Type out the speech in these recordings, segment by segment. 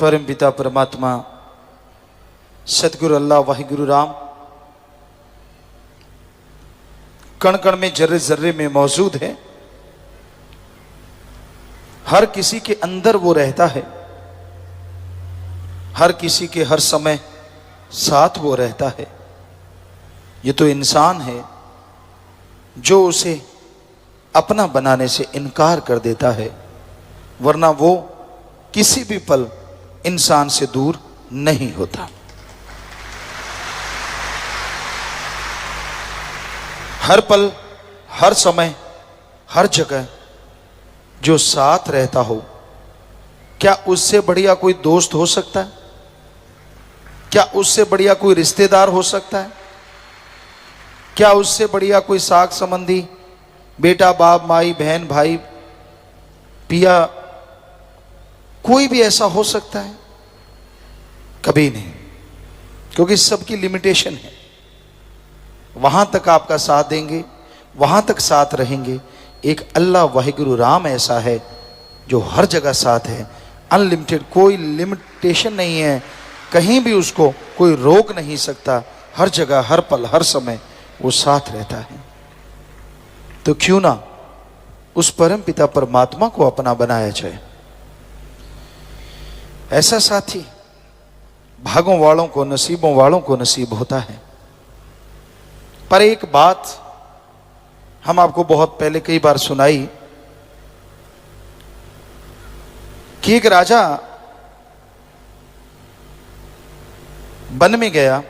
परम पिता परमात्मा सतगुरु अल्लाह वाहिगुरु राम कण कण में जर्रे जर्रे में मौजूद है। हर किसी के अंदर वो रहता है, हर किसी के हर समय साथ वो रहता है। ये तो इंसान है जो उसे अपना बनाने से इनकार कर देता है, वरना वो किसी भी पल इंसान से दूर नहीं होता। हर पल, हर समय, हर जगह जो साथ रहता हो, क्या उससे बढ़िया कोई दोस्त हो सकता है? क्या उससे बढ़िया कोई रिश्तेदार हो सकता है? क्या उससे बढ़िया कोई साग संबंधी, बेटा बाप माई बहन भाई पिया, कोई भी ऐसा हो सकता है? कभी नहीं, क्योंकि सबकी लिमिटेशन है। वहां तक आपका साथ देंगे, वहां तक साथ रहेंगे। एक अल्लाह वाहिगुरु राम ऐसा है जो हर जगह साथ है, अनलिमिटेड, कोई लिमिटेशन नहीं है, कहीं भी उसको कोई रोक नहीं सकता। हर जगह, हर पल, हर समय वो साथ रहता है। तो क्यों ना उस परम पिता परमात्मा को अपना बनाया जाए। ऐसा साथी भागों वालों को, नसीबों वालों को नसीब होता है। पर एक बात हम आपको बहुत पहले कई बार सुनाई कि एक राजा वन में गया।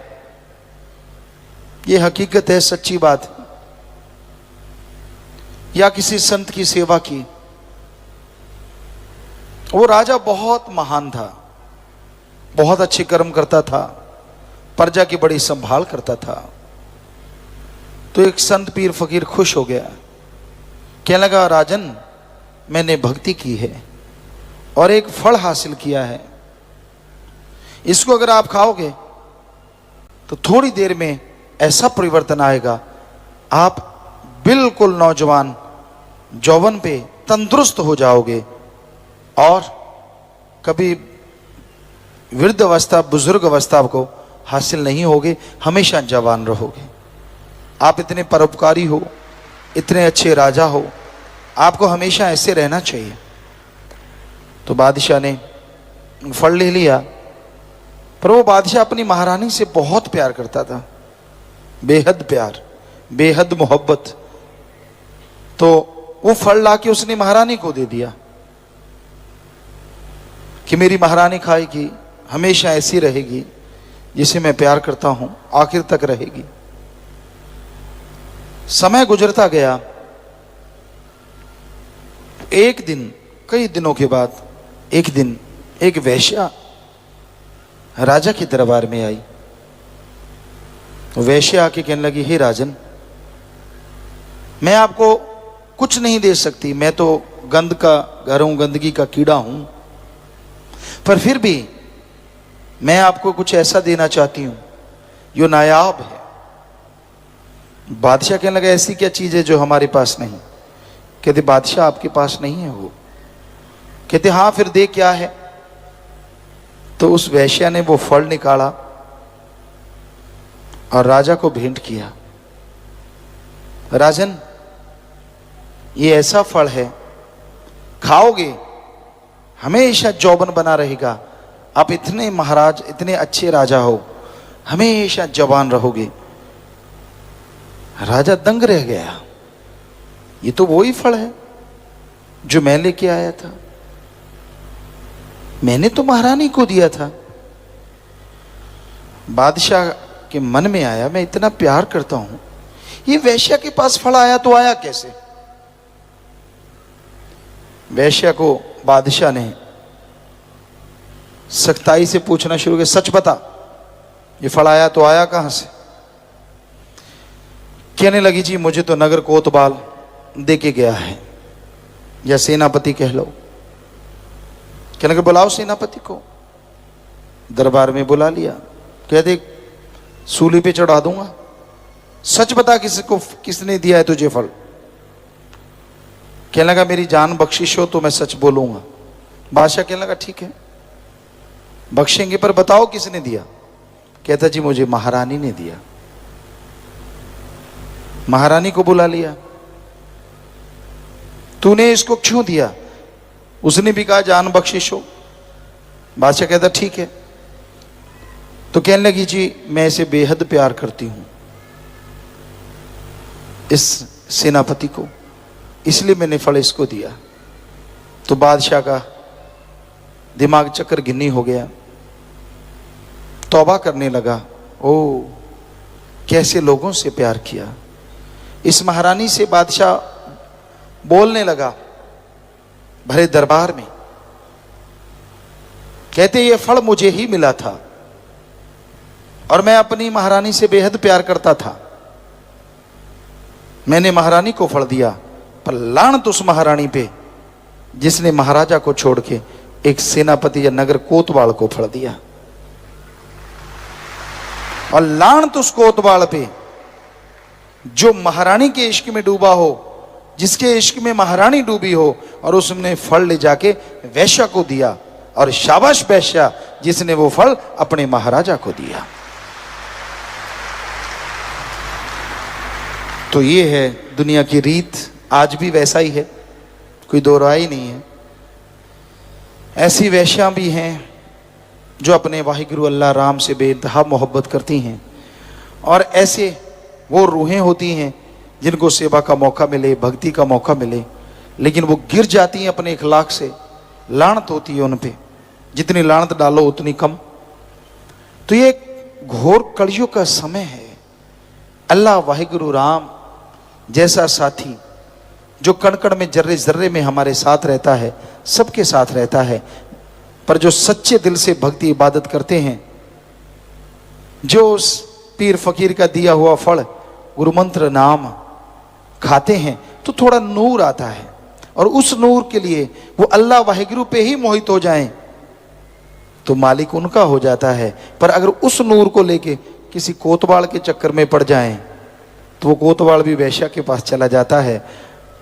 यह हकीकत है, सच्ची बात है। या किसी संत की सेवा की। वो राजा बहुत महान था, बहुत अच्छे कर्म करता था, प्रजा की बड़ी संभाल करता था। तो एक संत पीर फकीर खुश हो गया, कहने लगा, राजन मैंने भक्ति की है और एक फल हासिल किया है, इसको अगर आप खाओगे तो थोड़ी देर में ऐसा परिवर्तन आएगा, आप बिल्कुल नौजवान जौवन पे तंदुरुस्त हो जाओगे और कभी वृद्ध अवस्था, बुजुर्ग अवस्था को हासिल नहीं होगे, हमेशा जवान रहोगे। आप इतने परोपकारी हो, इतने अच्छे राजा हो, आपको हमेशा ऐसे रहना चाहिए। तो बादशाह ने फल ले लिया, पर वो बादशाह अपनी महारानी से बहुत प्यार करता था, बेहद प्यार, बेहद मोहब्बत। तो वो फल लाके उसने महारानी को दे दिया कि मेरी महारानी खाएगी, हमेशा ऐसी रहेगी, जिसे मैं प्यार करता हूं, आखिर तक रहेगी। समय गुजरता गया। एक दिन, कई दिनों के बाद एक दिन एक वेश्या राजा के दरबार में आई। वेश्या आके कहने लगी, हे राजन, मैं आपको कुछ नहीं दे सकती, मैं तो गंद का घर हूं, गंदगी का कीड़ा हूं, पर फिर भी मैं आपको कुछ ऐसा देना चाहती हूं जो नायाब है। बादशाह कहने लगा, ऐसी क्या चीज है जो हमारे पास नहीं? कहते, बादशाह आपके पास नहीं है वो? कहते, हाँ, फिर दे क्या है? तो उस वेश्या ने वो फल निकाला और राजा को भेंट किया। राजन, ये ऐसा फल है, खाओगे हमेशा जौबन बना रहेगा, आप इतने महाराज, इतने अच्छे राजा हो, हमेशा जवान रहोगे। राजा दंग रह गया, ये तो वही फल है जो मैं लेके आया था, मैंने तो महारानी को दिया था। बादशाह के मन में आया, मैं इतना प्यार करता हूं, ये वेश्या के पास फल आया तो आया कैसे? वेश्या को बादशाह ने सख्ताई से पूछना शुरू किया, सच बता, ये फल आया तो आया कहां से? कहने लगी, जी मुझे तो नगर कोतवाल दे के गया है, या सेनापति कह लो। कहने लगे, बुलाओ सेनापति को। दरबार में बुला लिया। कहते, सूली पे चढ़ा दूंगा, सच बता किसको, किसने दिया है तुझे फल? कहने लगा, मेरी जान बख्शिश हो तो मैं सच बोलूंगा। बादशाह कहने लगा, ठीक है। बख्शेंगे पर बताओ किसने दिया? कहता जी मुझे महारानी ने दिया। महारानी को बुला लिया, तूने इसको क्यों दिया? उसने भी कहा जान बख्शिश हो। बादशाह कहता ठीक है। तो कहने लगी जी मैं इसे बेहद प्यार करती हूं, इस सेनापति को, इसलिए मैंने फल इसको दिया। तो बादशाह का दिमाग चक्कर गिन्नी हो गया, तौबा करने लगा, ओ कैसे लोगों से प्यार किया। इस महारानी से बादशाह बोलने लगा भरे दरबार में, कहते ये फल मुझे ही मिला था और मैं अपनी महारानी से बेहद प्यार करता था, मैंने महारानी को फल दिया, पर लानत उस महारानी पे जिसने महाराजा को छोड़ के एक सेनापति या नगर कोतवाल को फल दिया। और लानत उस कोतवाल पे जो महारानी के इश्क में डूबा हो, जिसके इश्क में महारानी डूबी हो, और उसने फल ले जाके वैश्या को दिया। और शाबाश वैश्या जिसने वो फल अपने महाराजा को दिया। तो ये है दुनिया की रीत, आज भी वैसा ही है, कोई दो राय नहीं है। ऐसी वैश्या भी हैं जो अपने वाहिगुरु अल्लाह राम से बेइंतहा मोहब्बत करती हैं, और ऐसे वो रूहें होती हैं जिनको सेवा का मौका मिले, भक्ति का मौका मिले, लेकिन वो गिर जाती हैं अपने इखलाक से। लानत होती है उन पे, जितनी लानत डालो उतनी कम। तो ये घोर कलयुग का समय है। अल्लाह वाहिगुरु राम जैसा साथी जो कण कण में, जर्रे जर्रे में हमारे साथ रहता है, सबके साथ रहता है, पर जो सच्चे दिल से भक्ति इबादत करते हैं, जो उस पीर फकीर का दिया हुआ फल गुरु मंत्र नाम खाते हैं, तो थोड़ा नूर आता है। और उस नूर के लिए वो अल्लाह वाहिगुरु पे ही मोहित हो जाएं तो मालिक उनका हो जाता है। पर अगर उस नूर को लेके किसी कोतवाल के चक्कर में पड़ जाएं तो वो कोतवाल भी वैश्या के पास चला जाता है,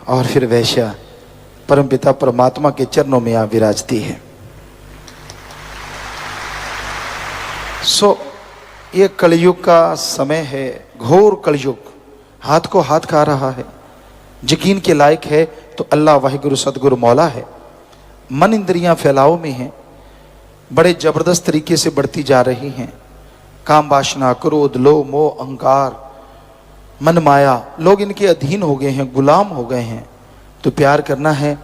और फिर वैश्या परमपिता परमात्मा के चरणों में आ विराजती है। ये कलयुग का समय है, घोर कलयुग हाथ को हाथ खा रहा है। यकीन के लायक है तो अल्लाह वाहिगुरु सदगुरु मौला है। मन इंद्रियां फैलाव में हैं, बड़े जबरदस्त तरीके से बढ़ती जा रही हैं। काम वासना, क्रोध, लोभ, मोह, अहंकार, मन माया, लोग इनके अधीन हो गए हैं, गुलाम हो गए हैं। तो प्यार करना है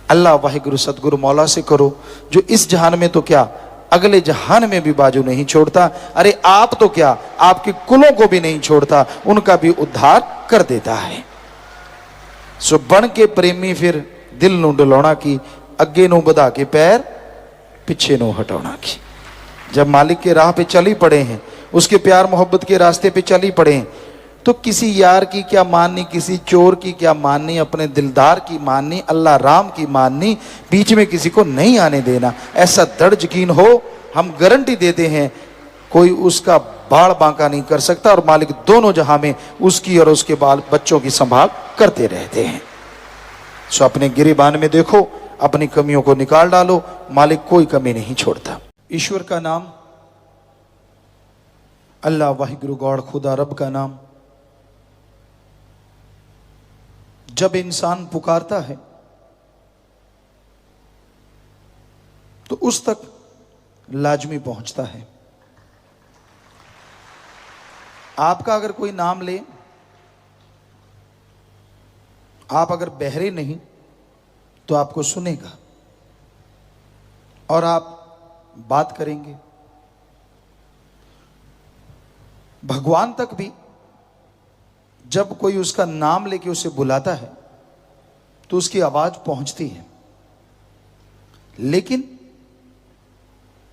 अल्लाह वाहिगुरु सदगुरु मौला से करो, जो इस जहान में तो क्या अगले जहान में भी बाजू नहीं छोड़ता। अरे आप तो क्या, आपके कुलों को भी नहीं छोड़ता, उनका भी उद्धार कर देता है। सो बन के प्रेमी फिर दिल नू डलाउणा की, अगे नू बधा के पैर पिछे नू हटाउणा की। जब मालिक के राह पे चली पड़े हैं, उसके प्यार मोहब्बत के रास्ते पे चली पड़े हैं, तो किसी यार की क्या माननी, किसी चोर की क्या माननी, अपने दिलदार की माननी, अल्लाह राम की माननी, बीच में किसी को नहीं आने देना। ऐसा दृढ़ यकीन हो, हम गारंटी देते हैं कोई उसका बाल बांका नहीं कर सकता, और मालिक दोनों जहां में उसकी और उसके बाल बच्चों की संभाल करते रहते हैं। सो अपने गिरेबान में देखो, अपनी कमियों को निकाल डालो, मालिक कोई कमी नहीं छोड़ता। ईश्वर का नाम, अल्लाह वाहिगुरु गॉड खुदा रब का नाम जब इंसान पुकारता है तो उस तक लाजमी पहुंचता है। आपका अगर कोई नाम ले, आप अगर बहरे नहीं तो आपको सुनेगा और आप बात करेंगे। भगवान तक भी जब कोई उसका नाम लेके उसे बुलाता है तो उसकी आवाज पहुंचती है, लेकिन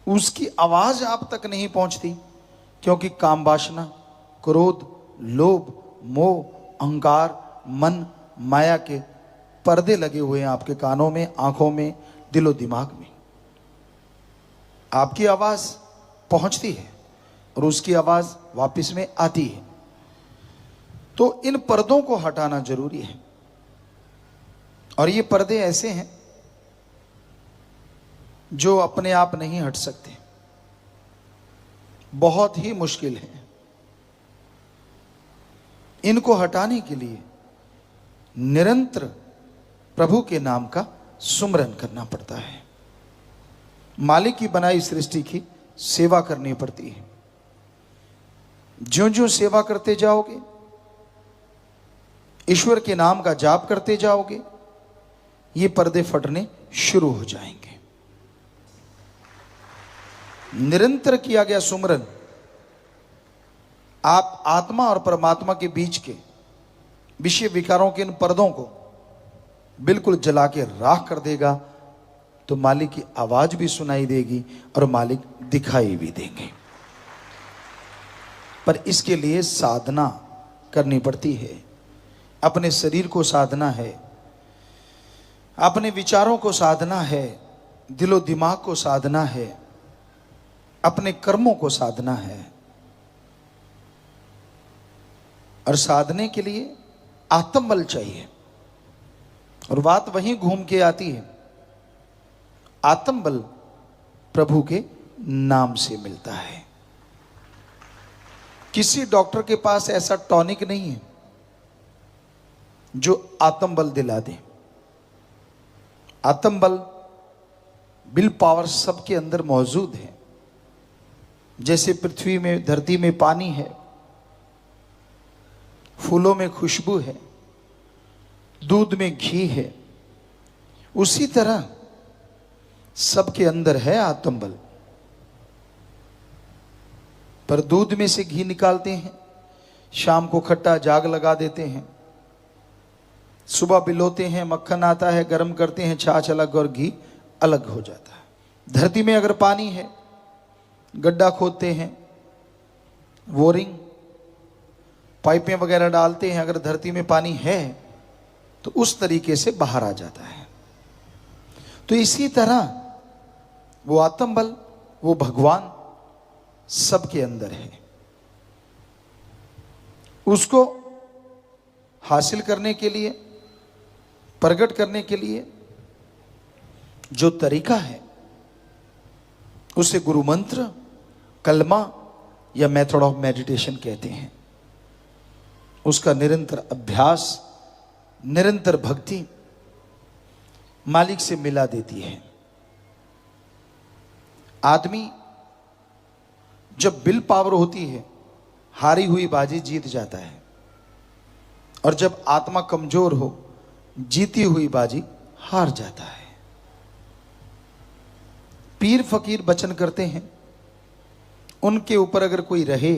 उसकी आवाज आप तक नहीं पहुंचती, क्योंकि काम वासना, क्रोध, लोभ, मोह, अहंकार, मन, माया के पर्दे लगे हुए हैं आपके कानों में, आंखों में, दिलो दिमाग में। आपकी आवाज पहुंचती है और उसकी आवाज वापस में आती है। तो इन पर्दों को हटाना जरूरी है, और ये पर्दे ऐसे हैं जो अपने आप नहीं हट सकते। बहुत ही मुश्किल है। इनको हटाने के लिए निरंतर प्रभु के नाम का सुमरन करना पड़ता है। मालिक की बनाई सृष्टि की सेवा करनी पड़ती है। ज्यों ज्यों सेवा करते जाओगे, ईश्वर के नाम का जाप करते जाओगे, ये पर्दे फटने शुरू हो जाएंगे। निरंतर किया गया सुमरन आप आत्मा और परमात्मा के बीच के विषय विकारों के इन पर्दों को बिल्कुल जला के राख कर देगा, तो मालिक की आवाज भी सुनाई देगी और मालिक दिखाई भी देंगे। पर इसके लिए साधना करनी पड़ती है। अपने शरीर को साधना है, अपने विचारों को साधना है, दिलो दिमाग को साधना है, अपने कर्मों को साधना है। और साधने के लिए आत्मबल चाहिए। और बात वहीं घूम के आती है, आत्मबल प्रभु के नाम से मिलता है। किसी डॉक्टर के पास ऐसा टॉनिक नहीं है जो आत्मबल दिला दे। आत्मबल, विल पावर सबके अंदर मौजूद है। जैसे पृथ्वी में, धरती में पानी है, फूलों में खुशबू है, दूध में घी है, उसी तरह सबके अंदर है आत्मबल। पर दूध में से घी निकालते हैं, शाम को खट्टा जाग लगा देते हैं, सुबह पिलोते हैं, मक्खन आता है, गर्म करते हैं, छाछ अलग और घी अलग हो जाता है। धरती में अगर पानी है, गड्ढा खोदते हैं, बोरिंग पाइपें वगैरह डालते हैं, अगर धरती में पानी है तो उस तरीके से बाहर आ जाता है। तो इसी तरह वो आत्मबल, वो भगवान सबके अंदर है। उसको हासिल करने के लिए, प्रकट करने के लिए जो तरीका है उसे गुरु मंत्र, कलमा या मेथड ऑफ मेडिटेशन कहते हैं। उसका निरंतर अभ्यास, निरंतर भक्ति मालिक से मिला देती है। आदमी जब विल पावर होती है, हारी हुई बाजी जीत जाता है, और जब आत्मा कमजोर हो, जीती हुई बाजी हार जाता है। पीर फकीर वचन करते हैं, उनके ऊपर अगर कोई रहे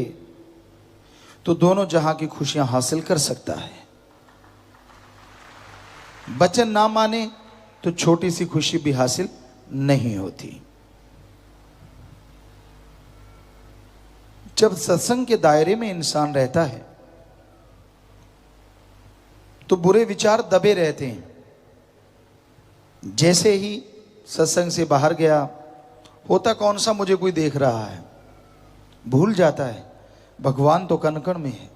तो दोनों जहां की खुशियां हासिल कर सकता है। वचन ना माने तो छोटी सी खुशी भी हासिल नहीं होती। जब सत्संग के दायरे में इंसान रहता है तो बुरे विचार दबे रहते हैं। जैसे ही सत्संग से बाहर गया, होता कौन सा मुझे कोई देख रहा है, भूल जाता है भगवान तो कण कण में है,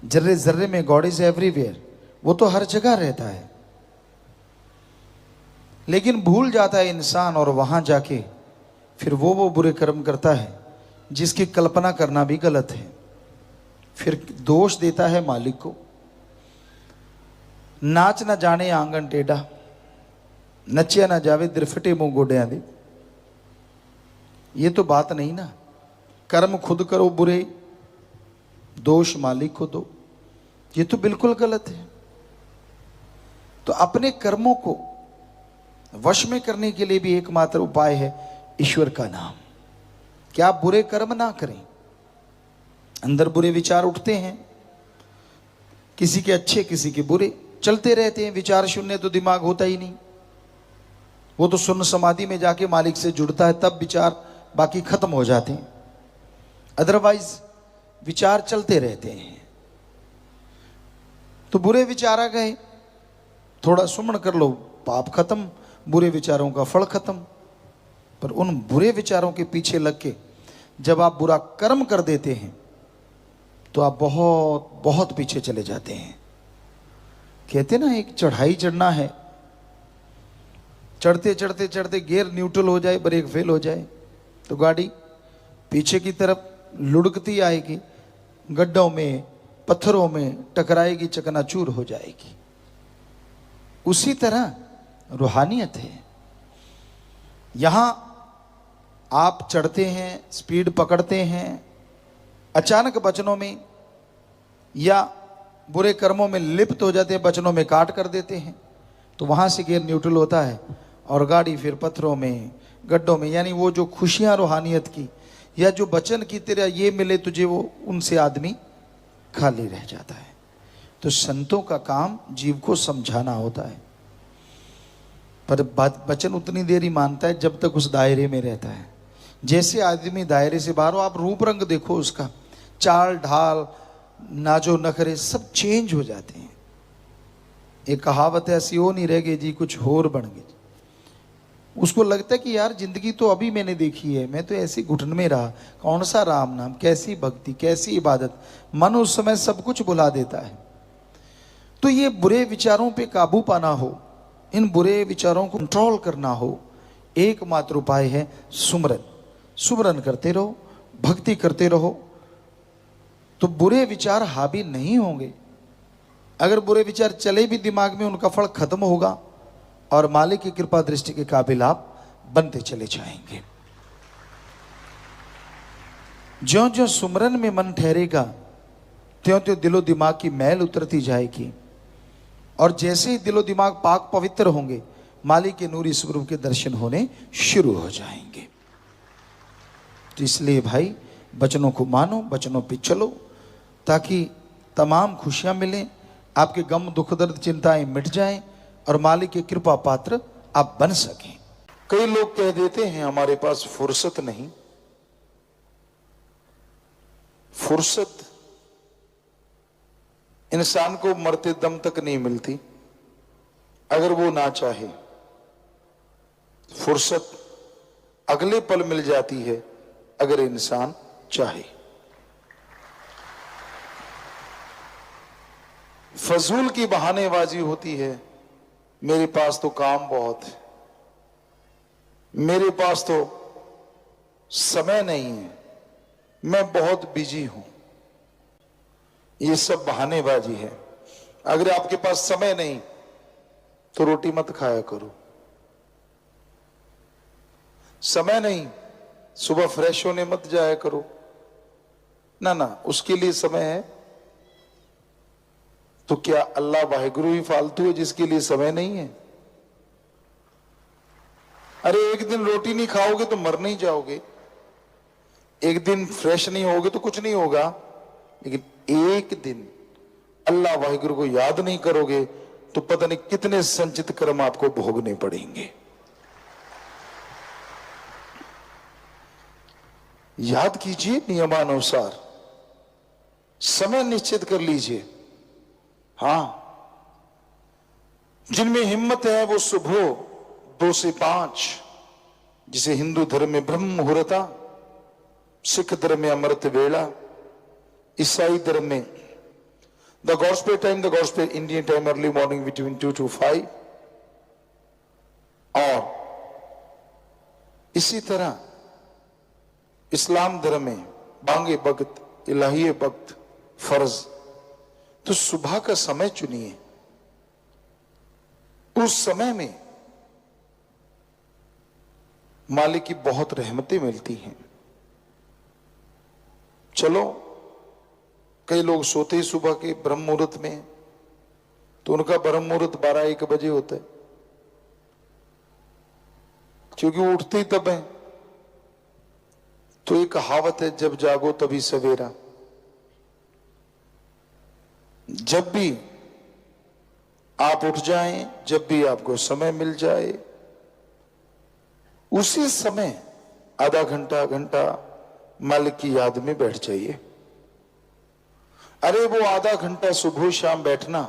जर्रे जर्रे में, गॉड इज एवरीवेयर, वो तो हर जगह रहता है। लेकिन भूल जाता है इंसान, और वहां जाके फिर वो बुरे कर्म करता है जिसकी कल्पना करना भी गलत है। फिर दोष देता है मालिक को। नाच ना जाने आंगन टेढ़ा, नचिया ना जावे दिरफटे मुंह गोडियां दे। ये तो बात नहीं ना। कर्म खुद करो बुरे, दोष मालिक को दो, ये तो बिल्कुल गलत है। तो अपने कर्मों को वश में करने के लिए भी एकमात्र उपाय है ईश्वर का नाम। क्या आप बुरे कर्म ना करें। अंदर बुरे विचार उठते हैं, किसी के अच्छे किसी के बुरे चलते रहते हैं। विचार शून्य तो दिमाग होता ही नहीं, वो तो शून्य समाधि में जाके मालिक से जुड़ता है, तब विचार बाकी खत्म हो जाते हैं। अदरवाइज विचार चलते रहते हैं। तो बुरे विचार आ गए, थोड़ा सुमन कर लो, पाप खत्म, बुरे विचारों का फल खत्म। पर उन बुरे विचारों के पीछे लग के जब आप बुरा कर्म कर देते हैं तो आप बहुत बहुत पीछे चले जाते हैं। कहते ना, एक चढ़ाई चढ़ना है, चढ़ते चढ़ते चढ़ते गियर न्यूट्रल हो जाए, ब्रेक फेल हो जाए तो गाड़ी पीछे की तरफ लुढ़कती आएगी, गड्ढों में पत्थरों में टकराएगी, चकनाचूर हो जाएगी। उसी तरह रूहानियत है। यहां आप चढ़ते हैं, स्पीड पकड़ते हैं, अचानक वचनों में या बुरे कर्मों में लिप्त हो जाते हैं, वचनों में काट कर देते हैं, तो वहां से गियर न्यूट्रल होता है और गाड़ी फिर पत्थरों में, गड्ढों में, यानी वो जो खुशियां रूहानियत की या जो वचन की तेरा ये मिले तुझे, वो उनसे आदमी खाली रह जाता है। तो संतों का काम जीव को समझाना होता है, पर वचन उतनी देर ही मानता है जब तक उस दायरे में रहता है। जैसे आदमी दायरे से बाहर हो, आप रूप रंग देखो उसका, चाल ढाल, नाजो नखरे सब चेंज हो जाते हैं। एक कहावत है, ऐसी हो नहीं रह गई जी कुछ होर बन गई। उसको लगता है कि यार जिंदगी तो अभी मैंने देखी है, मैं तो ऐसी घुटन में रहा, कौन सा राम नाम, कैसी भक्ति, कैसी इबादत, मन उस समय सब कुछ भुला देता है। तो ये बुरे विचारों पे काबू पाना हो, इन बुरे विचारों को कंट्रोल करना हो, एकमात्र उपाय है सुमरन। सुमरन करते रहो, भक्ति करते रहो, तो बुरे विचार हावी नहीं होंगे। अगर बुरे विचार चले भी दिमाग में, उनका फल खत्म होगा और मालिक की कृपा दृष्टि के काबिल आप बनते चले जाएंगे। ज्यों ज्यों सुमरन में मन ठहरेगा, त्यों त्यों दिलो दिमाग की मैल उतरती जाएगी, और जैसे ही दिलो दिमाग पाक पवित्र होंगे, मालिक के नूरी स्वरूप के दर्शन होने शुरू हो जाएंगे। तो इसलिए भाई वचनों को मानो, वचनों पे चलो, ताकि तमाम खुशियां मिलें, आपके गम दुख दर्द चिंताएं मिट जाएं और मालिक के कृपा पात्र आप बन सकें। कई लोग कह देते हैं हमारे पास फुर्सत नहीं। फुर्सत इंसान को मरते दम तक नहीं मिलती अगर वो ना चाहे। फुर्सत अगले पल मिल जाती है अगर इंसान चाहे। फजूल की बहानेबाजी होती है, मेरे पास तो काम बहुत है, मेरे पास तो समय नहीं है, मैं बहुत बिजी हूं। ये सब बहानेबाजी है। अगर आपके पास समय नहीं तो रोटी मत खाया करो। समय नहीं, सुबह फ्रेश होने मत जाया करो, ना ना, उसके लिए समय है। तो क्या अल्लाह वाहिगुरु ही फालतू है जिसके लिए समय नहीं है? अरे एक दिन रोटी नहीं खाओगे तो मर नहीं जाओगे, एक दिन फ्रेश नहीं होगे तो कुछ नहीं होगा, लेकिन एक दिन अल्लाह वाहिगुरु को याद नहीं करोगे तो पता नहीं कितने संचित कर्म आपको भोगने पड़ेंगे। याद कीजिए, नियमानुसार समय निश्चित कर लीजिए। हां, जिनमें हिम्मत है वो सुबह 2 से 5, जिसे हिंदू धर्म में ब्रह्म मुहूर्ता, सिख धर्म में अमृत वेला, ईसाई धर्म में the gospel time, the gospel Indian time early morning between 2 to 5, और इसी तरह इस्लाम धर्म में बांगे वक्त, इलाही वक्त, फर्ज। तो सुबह का समय चुनिए, उस समय में मालिक की बहुत रहमतें मिलती हैं। चलो, कई लोग सोते ही सुबह के ब्रह्म मुहूर्त में, तो उनका ब्रह्म मुहूर्त 12-1 बजे होता है, क्योंकि वो उठते ही तब है। तो एक कहावत है, जब जागो तभी सवेरा। जब भी आप उठ जाएं, जब भी आपको समय मिल जाए, उसी समय आधा घंटा घंटा मालिक की याद में बैठ जाइए। अरे वो आधा घंटा सुबह शाम बैठना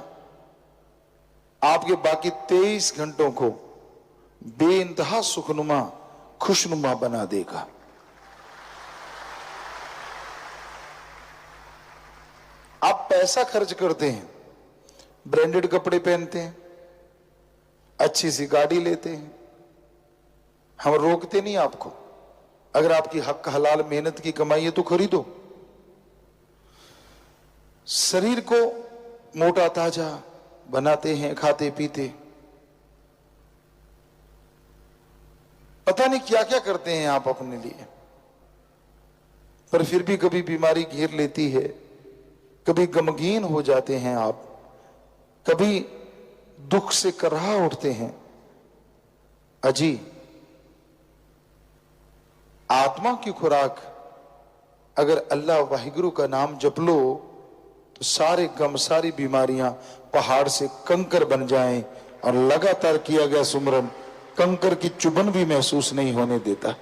आपके बाकी 23 घंटों को बेइंतहा सुखनुमा, खुशनुमा बना देगा। आप पैसा खर्च करते हैं, ब्रांडेड कपड़े पहनते हैं, अच्छी सी गाड़ी लेते हैं, हम रोकते नहीं आपको, अगर आपकी हक हलाल मेहनत की कमाई है तो खरीदो। शरीर को मोटा ताजा बनाते हैं, खाते पीते, पता नहीं क्या क्या करते हैं आप अपने लिए, पर फिर भी कभी बीमारी घेर लेती है, कभी गमगीन हो जाते हैं आप, कभी दुख से कराह उठते हैं। अजी, आत्मा की खुराक अगर अल्लाह वाहिगुरु का नाम जप लो तो सारे गम, सारी बीमारियां पहाड़ से कंकर बन जाएं, और लगातार किया गया सुमरन कंकर की चुभन भी महसूस नहीं होने देता।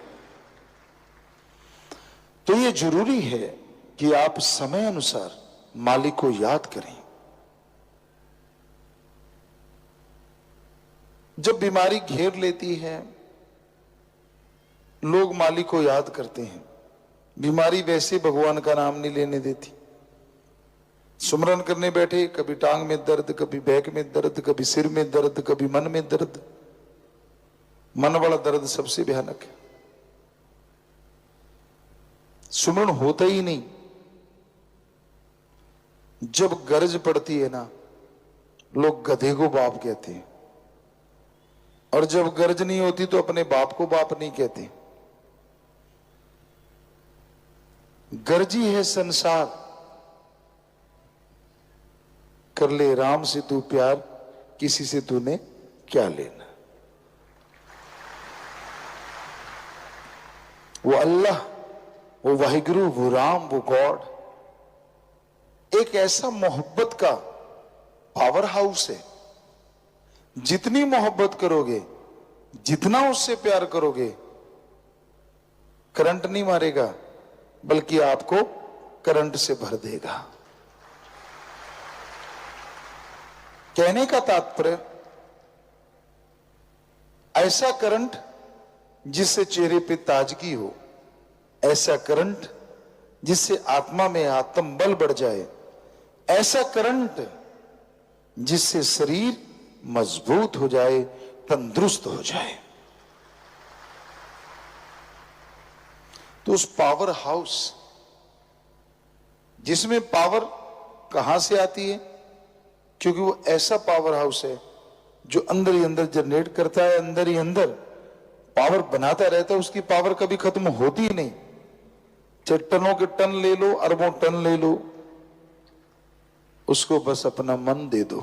तो ये जरूरी है कि आप समय अनुसार मालिक को याद करें। जब बीमारी घेर लेती है, लोग मालिक को याद करते हैं। बीमारी वैसे भगवान का नाम नहीं लेने देती। सुमरन करने बैठे, कभी टांग में दर्द, कभी बैक में दर्द, कभी सिर में दर्द, कभी मन में दर्द। मन वाला दर्द सबसे भयानक है। सुमरन होता ही नहीं। जब गरज पड़ती है ना, लोग गधे को बाप कहते हैं, और जब गरज नहीं होती तो अपने बाप को बाप नहीं कहते। गरजी है संसार, कर ले राम से तू प्यार, किसी से तूने क्या लेना। वो अल्लाह, वो वाहिगुरु, वो राम, वो गॉड एक ऐसा मोहब्बत का पावर हाउस है। जितनी मोहब्बत करोगे, जितना उससे प्यार करोगे, करंट नहीं मारेगा, बल्कि आपको करंट से भर देगा। कहने का तात्पर्य, ऐसा करंट जिससे चेहरे पे ताजगी हो, ऐसा करंट जिससे आत्मा में आत्म बल बढ़ जाए, ऐसा करंट जिससे शरीर मजबूत हो जाए, तंदुरुस्त हो जाए। तो उस पावर हाउस, जिसमें पावर कहां से आती है, क्योंकि वो ऐसा पावर हाउस है जो अंदर ही अंदर जनरेट करता है, अंदर ही अंदर पावर बनाता रहता है। उसकी पावर कभी खत्म होती ही नहीं। चाहे टनों के टन ले लो, अरबों टन ले लो, उसको बस अपना मन दे दो,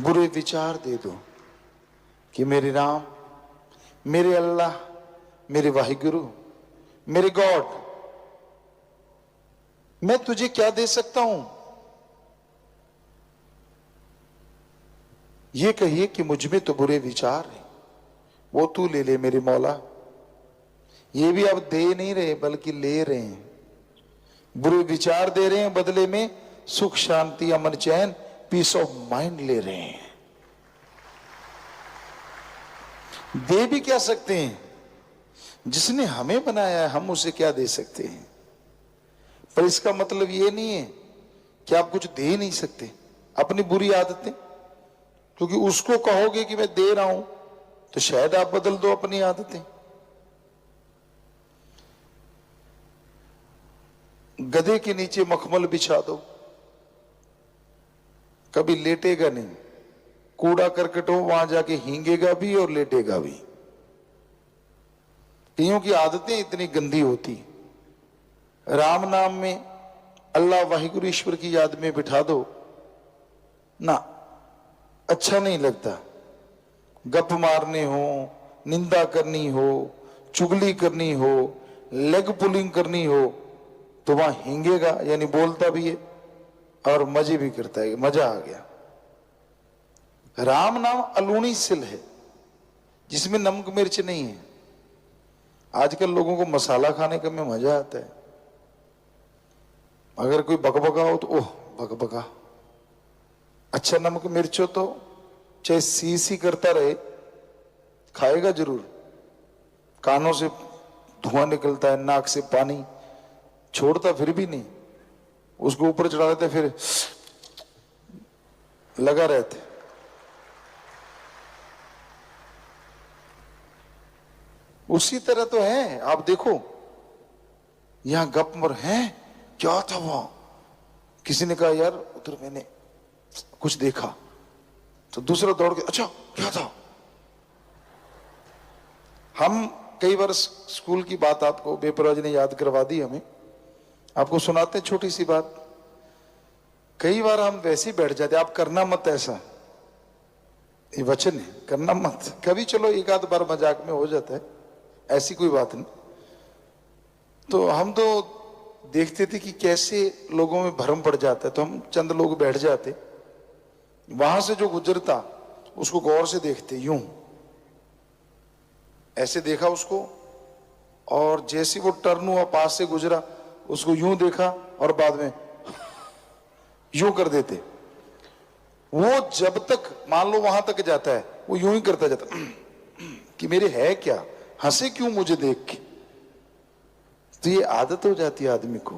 बुरे विचार दे दो कि मेरे राम, मेरे अल्लाह, मेरे वाहिगुरु, मेरे गॉड, मैं तुझे क्या दे सकता हूं। ये कहिए कि मुझ में तो बुरे विचार हैं, वो तू ले ले मेरे मौला। ये भी अब दे नहीं रहे बल्कि ले रहे हैं। बुरे विचार दे रहे हैं, बदले में सुख, शांति, अमन, चैन, पीस ऑफ माइंड ले रहे हैं। दे भी क्या सकते हैं? जिसने हमें बनाया है, हम उसे क्या दे सकते हैं? पर इसका मतलब ये नहीं है कि आप कुछ दे नहीं सकते। अपनी बुरी आदतें, क्योंकि उसको कहोगे कि मैं दे रहा हूं तो शायद आप बदल दो अपनी आदतें। गधे के नीचे मखमल बिछा दो, कभी लेटेगा नहीं। कूड़ा करकट हो, वहां जाके हींगेगा भी और लेटेगा भी। कईयों की आदतें इतनी गंदी होती। राम नाम में, अल्लाह वाहिगुरु ईश्वर की याद में बिठा दो ना, अच्छा नहीं लगता। गप मारने हो, निंदा करनी हो, चुगली करनी हो, लेग पुलिंग करनी हो, तो वहां हींगेगा, यानी बोलता भी है और मजे भी करता है। मजा आ गया। राम नाम अलूणी सिल है, जिसमें नमक मिर्च नहीं है। आजकल लोगों को मसाला खाने का में मजा आता है। अगर कोई बकबका हो तो ओह बकबका, अच्छा नमक मिर्च हो तो चाहे सी करता रहे, खाएगा जरूर। कानों से धुआं निकलता है, नाक से पानी, छोड़ता फिर भी नहीं। उसको ऊपर चढ़ा देते, फिर लगा रहते। उसी तरह तो है। आप देखो यहां गप मर है, क्या था वहां, किसी ने कहा यार उधर मैंने कुछ देखा, तो दूसरा दौड़ के अच्छा क्या था। हम कई बार स्कूल की बात आपको बेपरवाह ने याद करवा दी हमें, आपको सुनाते हैं छोटी सी बात। कई बार हम वैसे ही बैठ जाते, आप करना मत ऐसा, ये वचन है, करना मत कभी, चलो एक आध बार मजाक में हो जाता है, ऐसी कोई बात नहीं। तो हम तो देखते थे कि कैसे लोगों में भ्रम पड़ जाता है, तो हम चंद लोग बैठ जाते, वहां से जो गुजरता उसको गौर से देखते, यूं ऐसे देखा उसको, और जैसे वो टर्न हुआ पास से गुजरा उसको यूं देखा, और बाद में यूं कर देते। वो जब तक मान लो वहां तक जाता है वो यूं ही करता जाता कि मेरे है क्या, हंसे क्यों मुझे देख के। तो ये आदत हो जाती है आदमी को,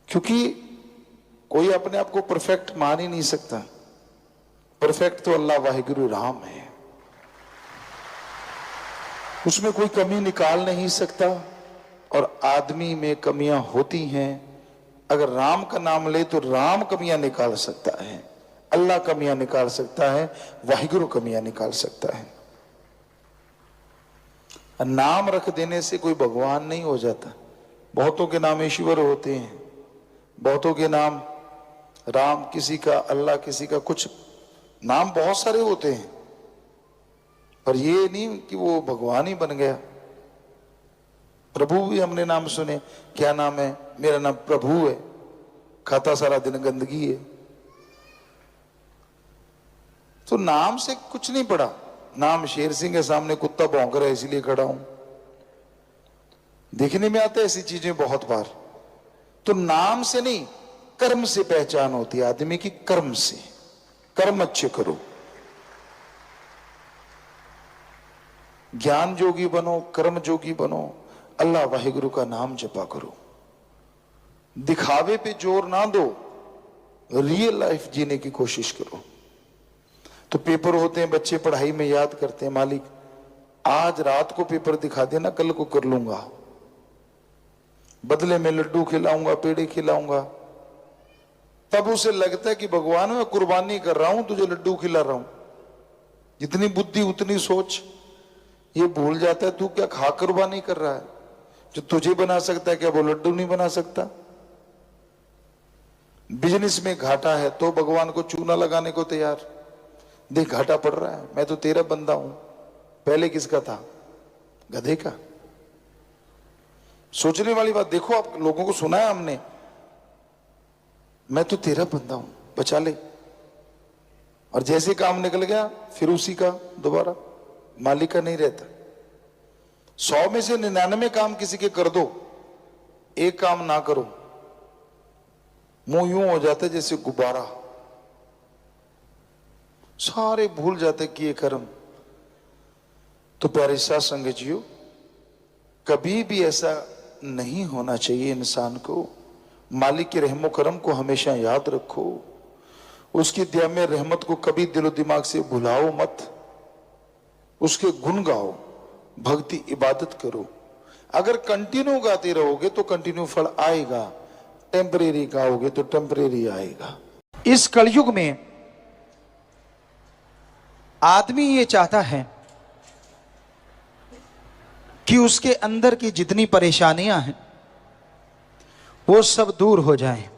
क्योंकि कोई अपने आप को परफेक्ट मान ही नहीं सकता। परफेक्ट तो अल्लाह वाहिगुरु राम है, उसमें कोई कमी निकाल नहीं सकता। और आदमी में कमियां होती हैं, अगर राम का नाम ले तो राम कमियां निकाल सकता है, अल्लाह कमियां निकाल सकता है, वाहिगुरु कमियां निकाल सकता है। नाम रख देने से कोई भगवान नहीं हो जाता। बहुतों के नाम ईश्वर होते हैं, बहुतों के नाम राम, किसी का अल्लाह, किसी का कुछ, नाम बहुत सारे होते हैं, पर ये नहीं कि वो भगवान ही बन गया। प्रभु भी हमने नाम सुने, क्या नाम है, मेरा नाम प्रभु है, खाता सारा दिन गंदगी है। तो नाम से कुछ नहीं पड़ा। नाम शेर सिंह के सामने कुत्ता भौंक रहा है इसलिए खड़ा हूं, देखने में आता है ऐसी चीजें बहुत बार। तो नाम से नहीं, कर्म से पहचान होती है आदमी की, कर्म से। कर्म अच्छे करो, ज्ञान जोगी बनो, कर्म जोगी बनो, अल्लाह वाहिगुरु का नाम जपा करो। दिखावे पे जोर ना दो, रियल लाइफ जीने की कोशिश करो। तो पेपर होते हैं, बच्चे पढ़ाई में याद करते हैं, मालिक आज रात को पेपर दिखा देना, कल को कर लूंगा, बदले में लड्डू खिलाऊंगा, पेड़े खिलाऊंगा। तब उसे लगता है कि भगवान मैं कुर्बानी कर रहा हूं, तुझे लड्डू खिला रहा हूं। जितनी बुद्धि उतनी सोच। ये भूल जाता है तू क्या खा कुर्बानी कर रहा है, जो तुझे बना सकता है क्या वो लड्डू नहीं बना सकता। बिजनेस में घाटा है तो भगवान को चूना लगाने को तैयार, देख घाटा पड़ रहा है, मैं तो तेरा बंदा हूं। पहले किसका था, गधे का। सोचने वाली बात, देखो आप लोगों को सुना है हमने, मैं तो तेरा बंदा हूं, बचा ले। और जैसे काम निकल गया फिर उसी का दोबारा, मालिक का नहीं रहता। 100 में से 99 काम किसी के कर दो, एक काम ना करो, मुंह यूं हो जाता है जैसे गुब्बारा, सारे भूल जाते किए कर्म। तो प्यारे साथ संगत जियो, कभी भी ऐसा नहीं होना चाहिए इंसान को। मालिक के रहमो करम को हमेशा याद रखो, उसकी दया में रहमत को कभी दिलो दिमाग से भुलाओ मत, उसके गुण गाओ, भक्ति इबादत करो। अगर कंटिन्यू गाते रहोगे तो कंटिन्यू फल आएगा, टेम्परेरी गाओगे तो टेम्परेरी आएगा। इस कलयुग में आदमी ये चाहता है कि उसके अंदर की जितनी परेशानियां हैं वो सब दूर हो जाएं,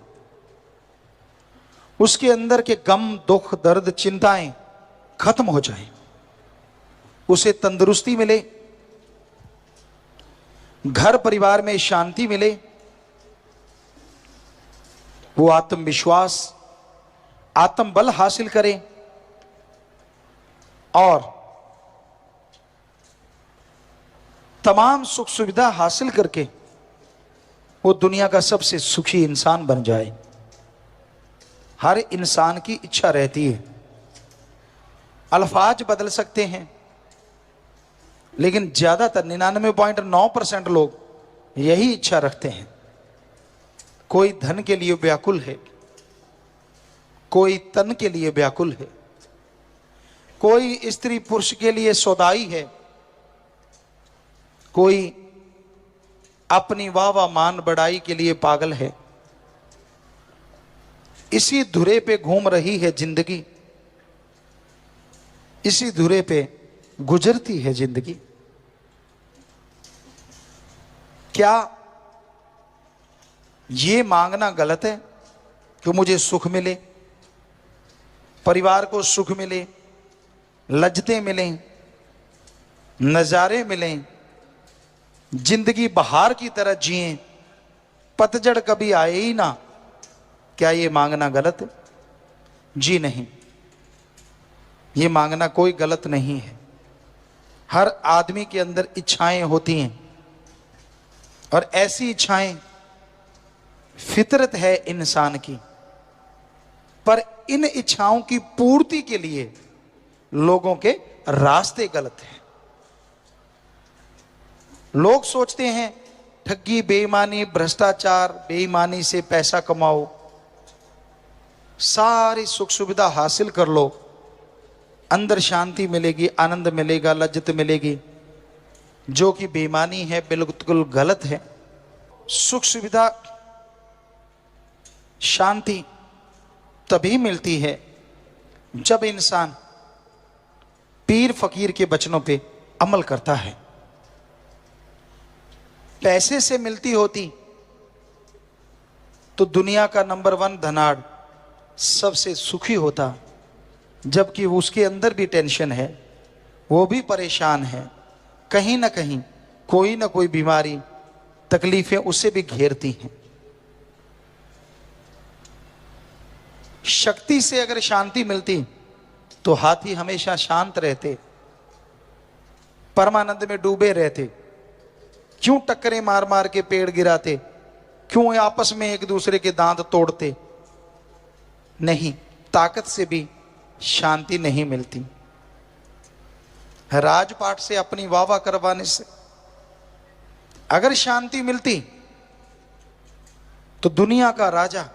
उसके अंदर के गम, दुख, दर्द, चिंताएं खत्म हो जाएं, उसे तंदुरुस्ती मिले, घर परिवार में शांति मिले, वो आत्मविश्वास, आत्मबल हासिल करे और तमाम सुख सुविधा हासिल करके वो दुनिया का सबसे सुखी इंसान बन जाए। हर इंसान की इच्छा रहती है। अल्फाज बदल सकते हैं, लेकिन ज्यादातर 99.9% लोग यही इच्छा रखते हैं। कोई धन के लिए व्याकुल है, कोई तन के लिए व्याकुल है, कोई स्त्री पुरुष के लिए सौदाई है, कोई अपनी वाह वाह मान बढ़ाई के लिए पागल है। इसी धुरे पे घूम रही है जिंदगी, इसी धुरे पे गुजरती है जिंदगी। क्या ये मांगना गलत है कि मुझे सुख मिले, परिवार को सुख मिले, लज्जतें मिलें, नजारे मिलें, जिंदगी बहार की तरह जिएं, पतझड़ कभी आए ही ना? क्या ये मांगना गलत है? जी नहीं, ये मांगना कोई गलत नहीं है। हर आदमी के अंदर इच्छाएं होती हैं और ऐसी इच्छाएं फितरत है इंसान की, पर इन इच्छाओं की पूर्ति के लिए लोगों के रास्ते गलत हैं। लोग सोचते हैं ठगी, बेईमानी, भ्रष्टाचार, बेईमानी से पैसा कमाओ, सारी सुख सुविधा हासिल कर लो, अंदर शांति मिलेगी, आनंद मिलेगा, लज्जत मिलेगी। जो कि बेईमानी है, बिल्कुल गलत है। सुख सुविधा, शांति तभी मिलती है जब इंसान पीर फकीर के वचनों पे अमल करता है। पैसे से मिलती होती तो दुनिया का नंबर 1 धनाढ़ सबसे सुखी होता, जबकि उसके अंदर भी टेंशन है, वो भी परेशान है, कहीं ना कहीं कोई ना कोई बीमारी, तकलीफें उसे भी घेरती हैं। शक्ति से अगर शांति मिलती तो हाथी हमेशा शांत रहते, परमानंद में डूबे रहते। क्यों टक्करें मार मार के पेड़ गिराते? क्यों आपस में एक दूसरे के दांत तोड़ते? नहीं, ताकत से भी शांति नहीं मिलती। राजपाट से अपनी वाह करवाने से अगर शांति मिलती तो दुनिया का राजा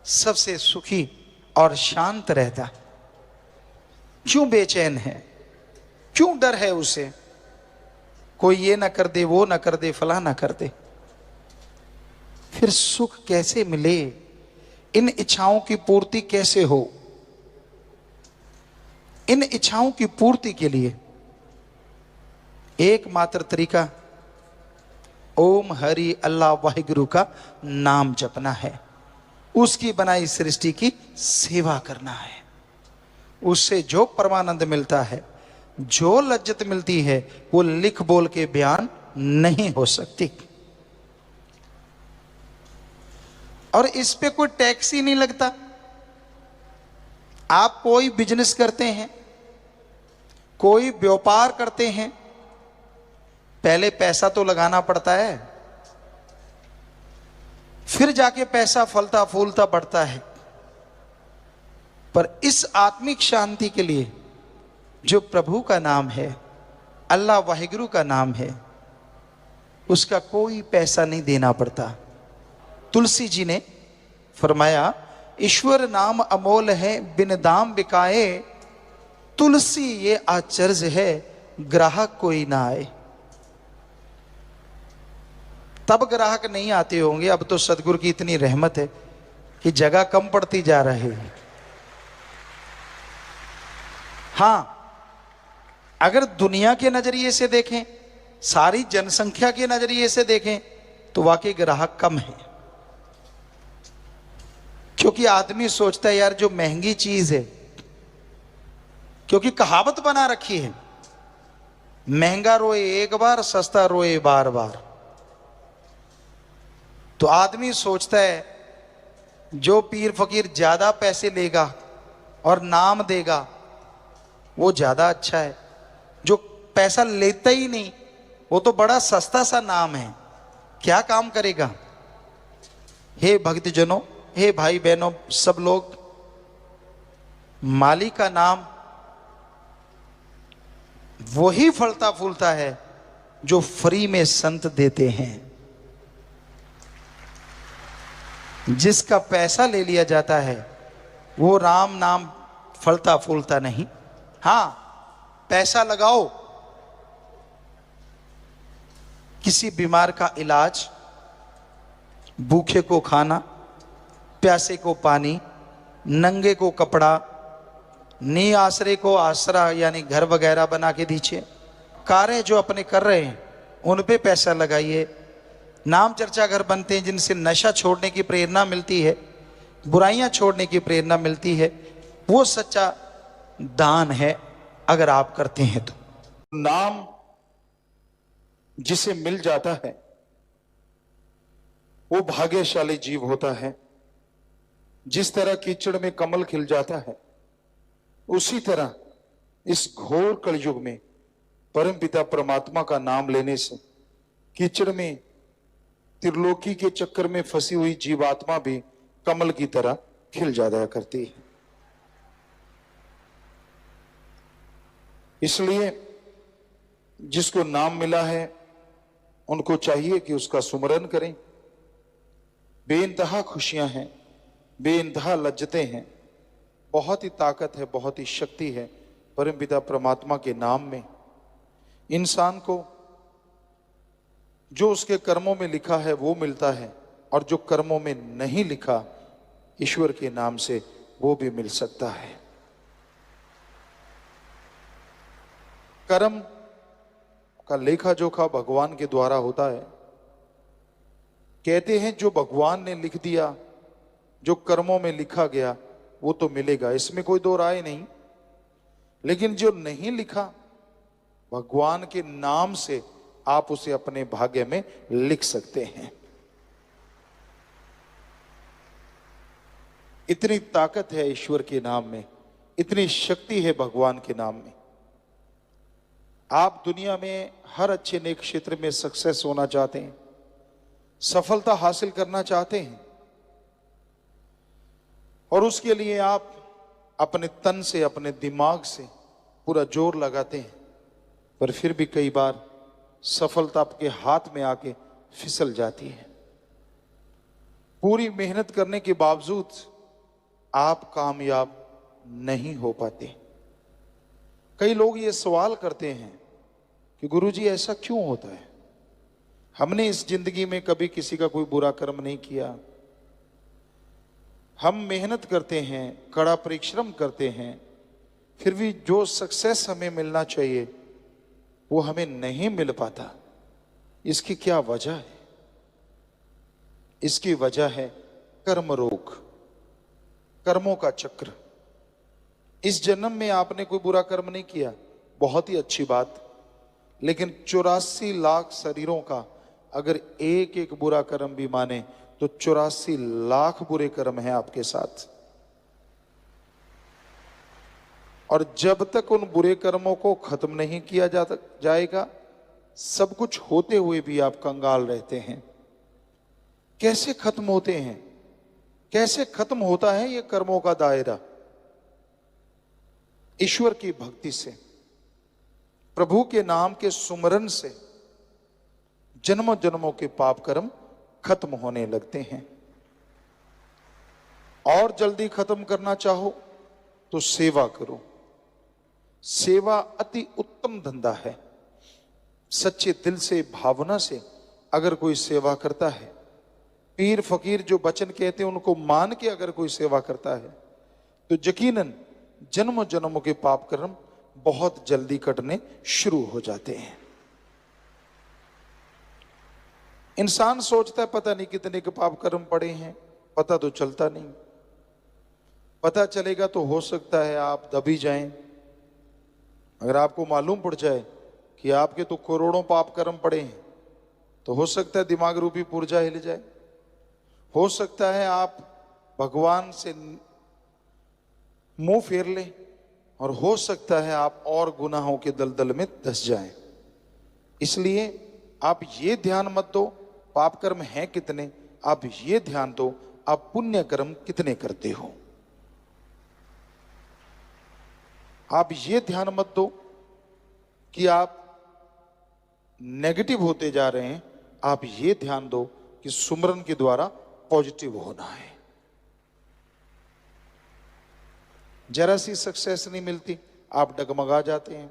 सबसे सुखी और शांत रहता। क्यों बेचैन है? क्यों डर है उसे? कोई ये ना कर दे, वो ना कर दे, फला ना कर दे। फिर सुख कैसे मिले? इन इच्छाओं की पूर्ति कैसे हो? इन इच्छाओं की पूर्ति के लिए एकमात्र तरीका ओम हरि अल्लाह वाहिगुरु का नाम जपना है, उसकी बनाई सृष्टि की सेवा करना है। उससे जो परमानंद मिलता है, जो लज्जत मिलती है, वो लिख बोल के बयान नहीं हो सकती। और इस पे कोई टैक्स ही नहीं लगता। आप कोई बिजनेस करते हैं, कोई व्यापार करते हैं, पहले पैसा तो लगाना पड़ता है, फिर जाके पैसा फलता फूलता बढ़ता है। पर इस आत्मिक शांति के लिए जो प्रभु का नाम है, अल्लाह वाहिगुरु का नाम है, उसका कोई पैसा नहीं देना पड़ता। तुलसी जी ने फरमाया, ईश्वर नाम अमोल है, बिन दाम बिकाए, तुलसी ये आचर्ज है, ग्राहक कोई ना आए। तब ग्राहक नहीं आते होंगे, अब तो सदगुरु की इतनी रहमत है कि जगह कम पड़ती जा रही है। हां, अगर दुनिया के नजरिए से देखें, सारी जनसंख्या के नजरिए से देखें, तो वाकई ग्राहक कम है। क्योंकि आदमी सोचता है यार जो महंगी चीज है, क्योंकि कहावत बना रखी है, महंगा रोए एक बार, सस्ता रोए बार बार। तो आदमी सोचता है जो पीर फकीर ज्यादा पैसे लेगा और नाम देगा वो ज्यादा अच्छा है। जो पैसा लेता ही नहीं, वो तो बड़ा सस्ता सा नाम है, क्या काम करेगा? हे भक्तजनों, हे भाई बहनों, सब लोग, माली का नाम वही फलता फूलता है जो फ्री में संत देते हैं। जिसका पैसा ले लिया जाता है वो राम नाम फलता फूलता नहीं। हां, पैसा लगाओ, किसी बीमार का इलाज, भूखे को खाना, प्यासे को पानी, नंगे को कपड़ा, नी आसरे को आसरा यानी घर वगैरह बना के दीजिए। कार्य जो अपने कर रहे हैं उन पे पैसा लगाइए। नाम चर्चा घर बनते हैं जिनसे नशा छोड़ने की प्रेरणा मिलती है, बुराइयां छोड़ने की प्रेरणा मिलती है, वो सच्चा दान है अगर आप करते हैं तो। नाम जिसे मिल जाता है वो भाग्यशाली जीव होता है। जिस तरह कीचड़ में कमल खिल जाता है, उसी तरह इस घोर कलयुग में परमपिता परमात्मा का नाम लेने से कीचड़ में त्रिलोकी के चक्कर में फंसी हुई जीवात्मा भी कमल की तरह खिल जाया करती है। इसलिए जिसको नाम मिला है उनको चाहिए कि उसका सुमरन करें। बेइंतहा खुशियां हैं, बेइंतहा लज्जतें हैं, बहुत ही ताकत है, बहुत ही शक्ति है परमपिता परमात्मा के नाम में। इंसान को जो उसके कर्मों में लिखा है वो मिलता है, और जो कर्मों में नहीं लिखा ईश्वर के नाम से वो भी मिल सकता है। कर्म का लेखा जोखा भगवान के द्वारा होता है। कहते हैं जो भगवान ने लिख दिया, जो कर्मों में लिखा गया वो तो मिलेगा, इसमें कोई दो राय नहीं। लेकिन जो नहीं लिखा, भगवान के नाम से आप उसे अपने भाग्य में लिख सकते हैं। इतनी ताकत है ईश्वर के नाम में, इतनी शक्ति है भगवान के नाम में। आप दुनिया में हर अच्छे नेक क्षेत्र में सक्सेस होना चाहते हैं, सफलता हासिल करना चाहते हैं, और उसके लिए आप अपने तन से, अपने दिमाग से पूरा जोर लगाते हैं, पर फिर भी कई बार सफलता आपके हाथ में आके फिसल जाती है। पूरी मेहनत करने के बावजूद आप कामयाब नहीं हो पाते। कई लोग ये सवाल करते हैं कि गुरुजी ऐसा क्यों होता है? हमने इस जिंदगी में कभी किसी का कोई बुरा कर्म नहीं किया, हम मेहनत करते हैं, कड़ा परिश्रम करते हैं, फिर भी जो सक्सेस हमें मिलना चाहिए वो हमें नहीं मिल पाता। इसकी क्या वजह है? इसकी वजह है कर्म रोग, कर्मों का चक्र। इस जन्म में आपने कोई बुरा कर्म नहीं किया, बहुत ही अच्छी बात, लेकिन 84 लाख शरीरों का अगर एक एक बुरा कर्म भी माने तो 84 लाख बुरे कर्म हैं आपके साथ। और जब तक उन बुरे कर्मों को खत्म नहीं किया जाएगा, सब कुछ होते हुए भी आप कंगाल रहते हैं। कैसे खत्म होते हैं? कैसे खत्म होता है ये कर्मों का दायरा? ईश्वर की भक्ति से, प्रभु के नाम के सुमरन से जन्मों जन्मों के पाप कर्म खत्म होने लगते हैं। और जल्दी खत्म करना चाहो तो सेवा करो। सेवा अति उत्तम धंधा है। सच्चे दिल से, भावना से अगर कोई सेवा करता है, पीर फकीर जो वचन कहते हैं उनको मान के अगर कोई सेवा करता है, तो यकीनन जन्मों जन्मों के पाप कर्म बहुत जल्दी कटने शुरू हो जाते हैं। इंसान सोचता है पता नहीं कितने के पाप कर्म पड़े हैं, पता तो चलता नहीं। पता चलेगा तो हो सकता है आप दबी जाएं। अगर आपको मालूम पड़ जाए कि आपके तो करोड़ों पाप कर्म पड़े हैं, तो हो सकता है दिमाग रूपी पुर्जा हिल जाए। हो सकता है आप भगवान से मुंह फेर लें, और हो सकता है आप और गुनाहों के दलदल में धंस जाएं। इसलिए आप ये ध्यान मत दो पाप कर्म हैं कितने, आप ये ध्यान दो आप पुण्य कर्म कितने करते हो। आप ये ध्यान मत दो कि आप नेगेटिव होते जा रहे हैं, आप ये ध्यान दो कि सुमरन के द्वारा पॉजिटिव होना है। जरा सी सक्सेस नहीं मिलती, आप डगमगा जाते हैं।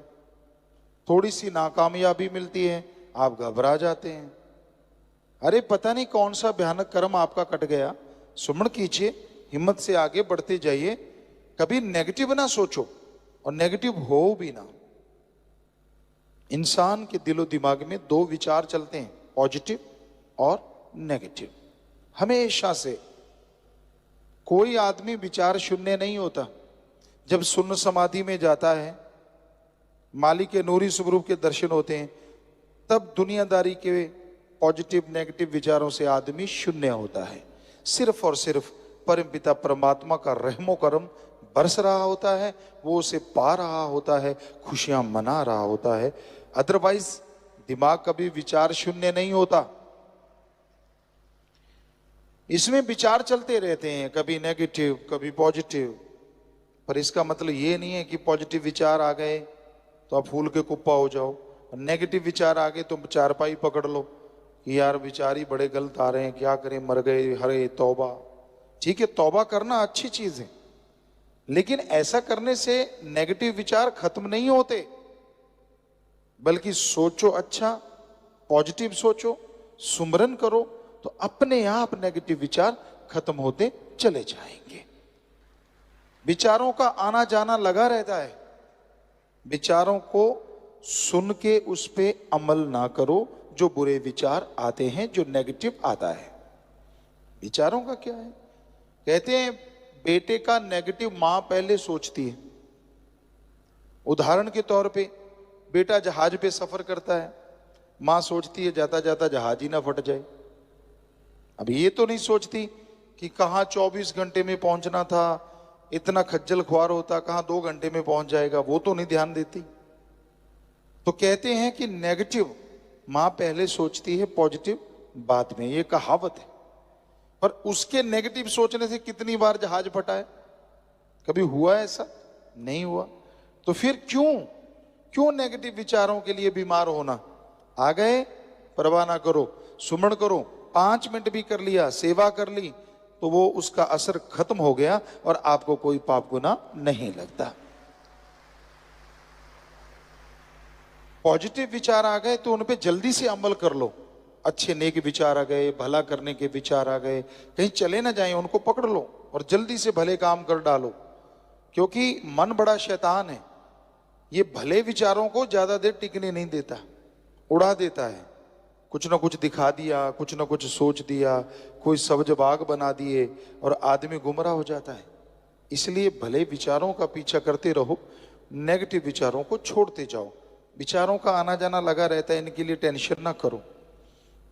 थोड़ी सी नाकामयाबी मिलती है, आप घबरा जाते हैं। अरे पता नहीं कौन सा भयानक कर्म आपका कट गया। सुमन कीजिए, हिम्मत से आगे बढ़ते जाइए, कभी नेगेटिव ना सोचो और नेगेटिव हो भी ना। इंसान के दिलो दिमाग में दो विचार चलते हैं, पॉजिटिव और नेगेटिव। हमेशा से कोई आदमी विचार शून्य नहीं होता। जब शून्य समाधि में जाता है, मालिक के नूरी स्वरूप के दर्शन होते हैं, तब दुनियादारी के पॉजिटिव नेगेटिव विचारों से आदमी शून्य होता है। सिर्फ और सिर्फ परमपिता परमात्मा का रहमो करम बरस रहा होता है, वो उसे पा रहा होता है, खुशियां मना रहा होता है। अदरवाइज दिमाग कभी विचार शून्य नहीं होता। इसमें विचार चलते रहते हैं, कभी नेगेटिव कभी पॉजिटिव। पर इसका मतलब ये नहीं है कि पॉजिटिव विचार आ गए तो आप फूल के कुप्पा हो जाओ, नेगेटिव विचार आ गए तो चारपाई पकड़ लो कि यार विचार ही बड़े गलत आ रहे हैं, क्या करें, मर गए, हरे तौबा। ठीक है, तौबा करना अच्छी चीज है, लेकिन ऐसा करने से नेगेटिव विचार खत्म नहीं होते, बल्कि सोचो अच्छा, पॉजिटिव सोचो, सुमरन करो, तो अपने आप नेगेटिव विचार खत्म होते चले जाएंगे। विचारों का आना जाना लगा रहता है। विचारों को सुन के उस पे अमल ना करो जो बुरे विचार आते हैं, जो नेगेटिव आता है। विचारों का क्या है, कहते हैं बेटे का नेगेटिव मां पहले सोचती है। उदाहरण के तौर पे बेटा जहाज पे सफर करता है, मां सोचती है जाता जाता जहाज ही ना फट जाए। अब ये तो नहीं सोचती कि कहां 24 घंटे में पहुंचना था, इतना खज्जल खुआर होता, कहां 2 घंटे में पहुंच जाएगा, वो तो नहीं ध्यान देती। तो कहते हैं कि नेगेटिव मां पहले सोचती है, पॉजिटिव बाद में, ये कहावत है। पर उसके नेगेटिव सोचने से कितनी बार जहाज फटा है? कभी हुआ ऐसा? नहीं हुआ। तो फिर क्यों नेगेटिव विचारों के लिए बीमार होना? आ गए, परवाह ना करो, सुमन करो, 5 मिनट भी कर लिया, सेवा कर ली, तो वो उसका असर खत्म हो गया और आपको कोई पाप गुनाह नहीं लगता। पॉजिटिव विचार आ गए तो उन पे जल्दी से अमल कर लो। अच्छे नेक विचार आ गए, भला करने के विचार आ गए, कहीं चले ना जाएं, उनको पकड़ लो और जल्दी से भले काम कर डालो। क्योंकि मन बड़ा शैतान है, ये भले विचारों को ज्यादा देर टिकने नहीं देता, उड़ा देता है। कुछ ना कुछ दिखा दिया, कुछ ना कुछ सोच दिया, कोई सब्ज बाग बना दिए और आदमी गुमराह हो जाता है। इसलिए भले विचारों का पीछा करते रहो, नेगेटिव विचारों को छोड़ते जाओ। विचारों का आना जाना लगा रहता है, इनके लिए टेंशन ना करो।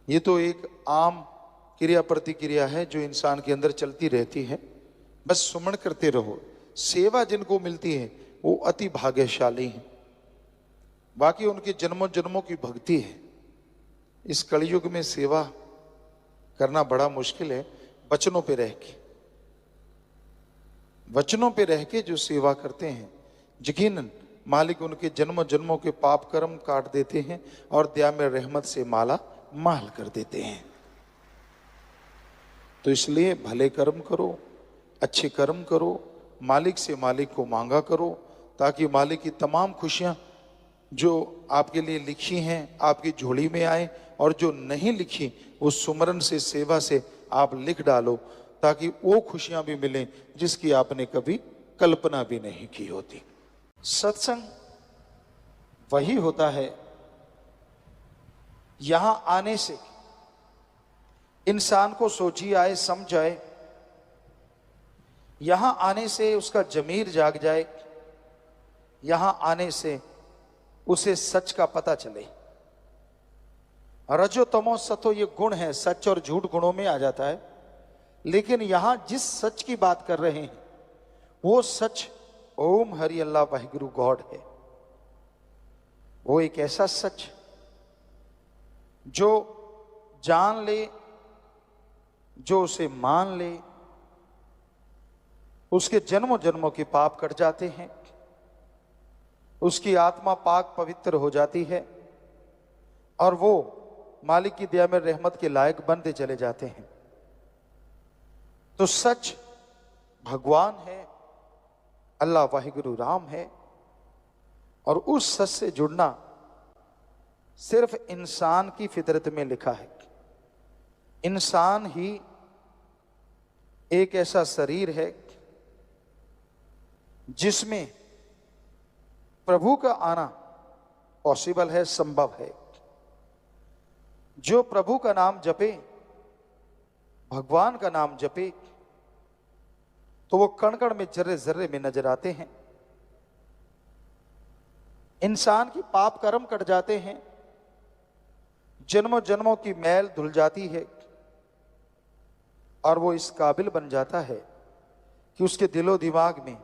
ये तो एक आम क्रिया प्रतिक्रिया है जो इंसान के अंदर चलती रहती है। बस सुमन करते रहो। सेवा जिनको मिलती है वो अति भाग्यशाली है, बाकी उनकी जन्मों जन्मों की भक्ति है। इस कलयुग में सेवा करना बड़ा मुश्किल है। वचनों पे रह के जो सेवा करते हैं, यकीनन मालिक उनके जन्मों जन्मों के पाप कर्म काट देते हैं और दया में रहमत से माला माल कर देते हैं। तो इसलिए भले कर्म करो, अच्छे कर्म करो, मालिक से मालिक को मांगा करो, ताकि मालिक की तमाम खुशियां जो आपके लिए लिखी हैं आपकी झोली में आए, और जो नहीं लिखी वो सुमरन से, सेवा से आप लिख डालो, ताकि वो खुशियां भी मिलें जिसकी आपने कभी कल्पना भी नहीं की होती। सत्संग वही होता है, यहां आने से इंसान को सोची आए, समझ आए, यहां आने से उसका जमीर जाग जाए, यहां आने से उसे सच का पता चले। रजो तमो सतो ये गुण है, सच और झूठ गुणों में आ जाता है। लेकिन यहां जिस सच की बात कर रहे हैं वो सच ओम हरि अल्लाह वाहिगुरु गॉड है। वो एक ऐसा सच जो जान ले, जो उसे मान ले, उसके जन्मों जन्मों के पाप कट जाते हैं, उसकी आत्मा पाक पवित्र हो जाती है और वो मालिक की दया में रहमत के लायक बनते चले जाते हैं। तो सच भगवान है, अल्लाह वाहिगुरु राम है, और उस सच से जुड़ना सिर्फ इंसान की फितरत में लिखा है। इंसान ही एक ऐसा शरीर है जिसमें प्रभु का आना पॉसिबल है, संभव है। जो प्रभु का नाम जपे, भगवान का नाम जपे, तो वो कण कण में, जर्रे जर्रे में नजर आते हैं। इंसान की पाप कर्म कट जाते हैं, जन्मों जन्मों की मैल धुल जाती है और वो इस काबिल बन जाता है कि उसके दिलो दिमाग में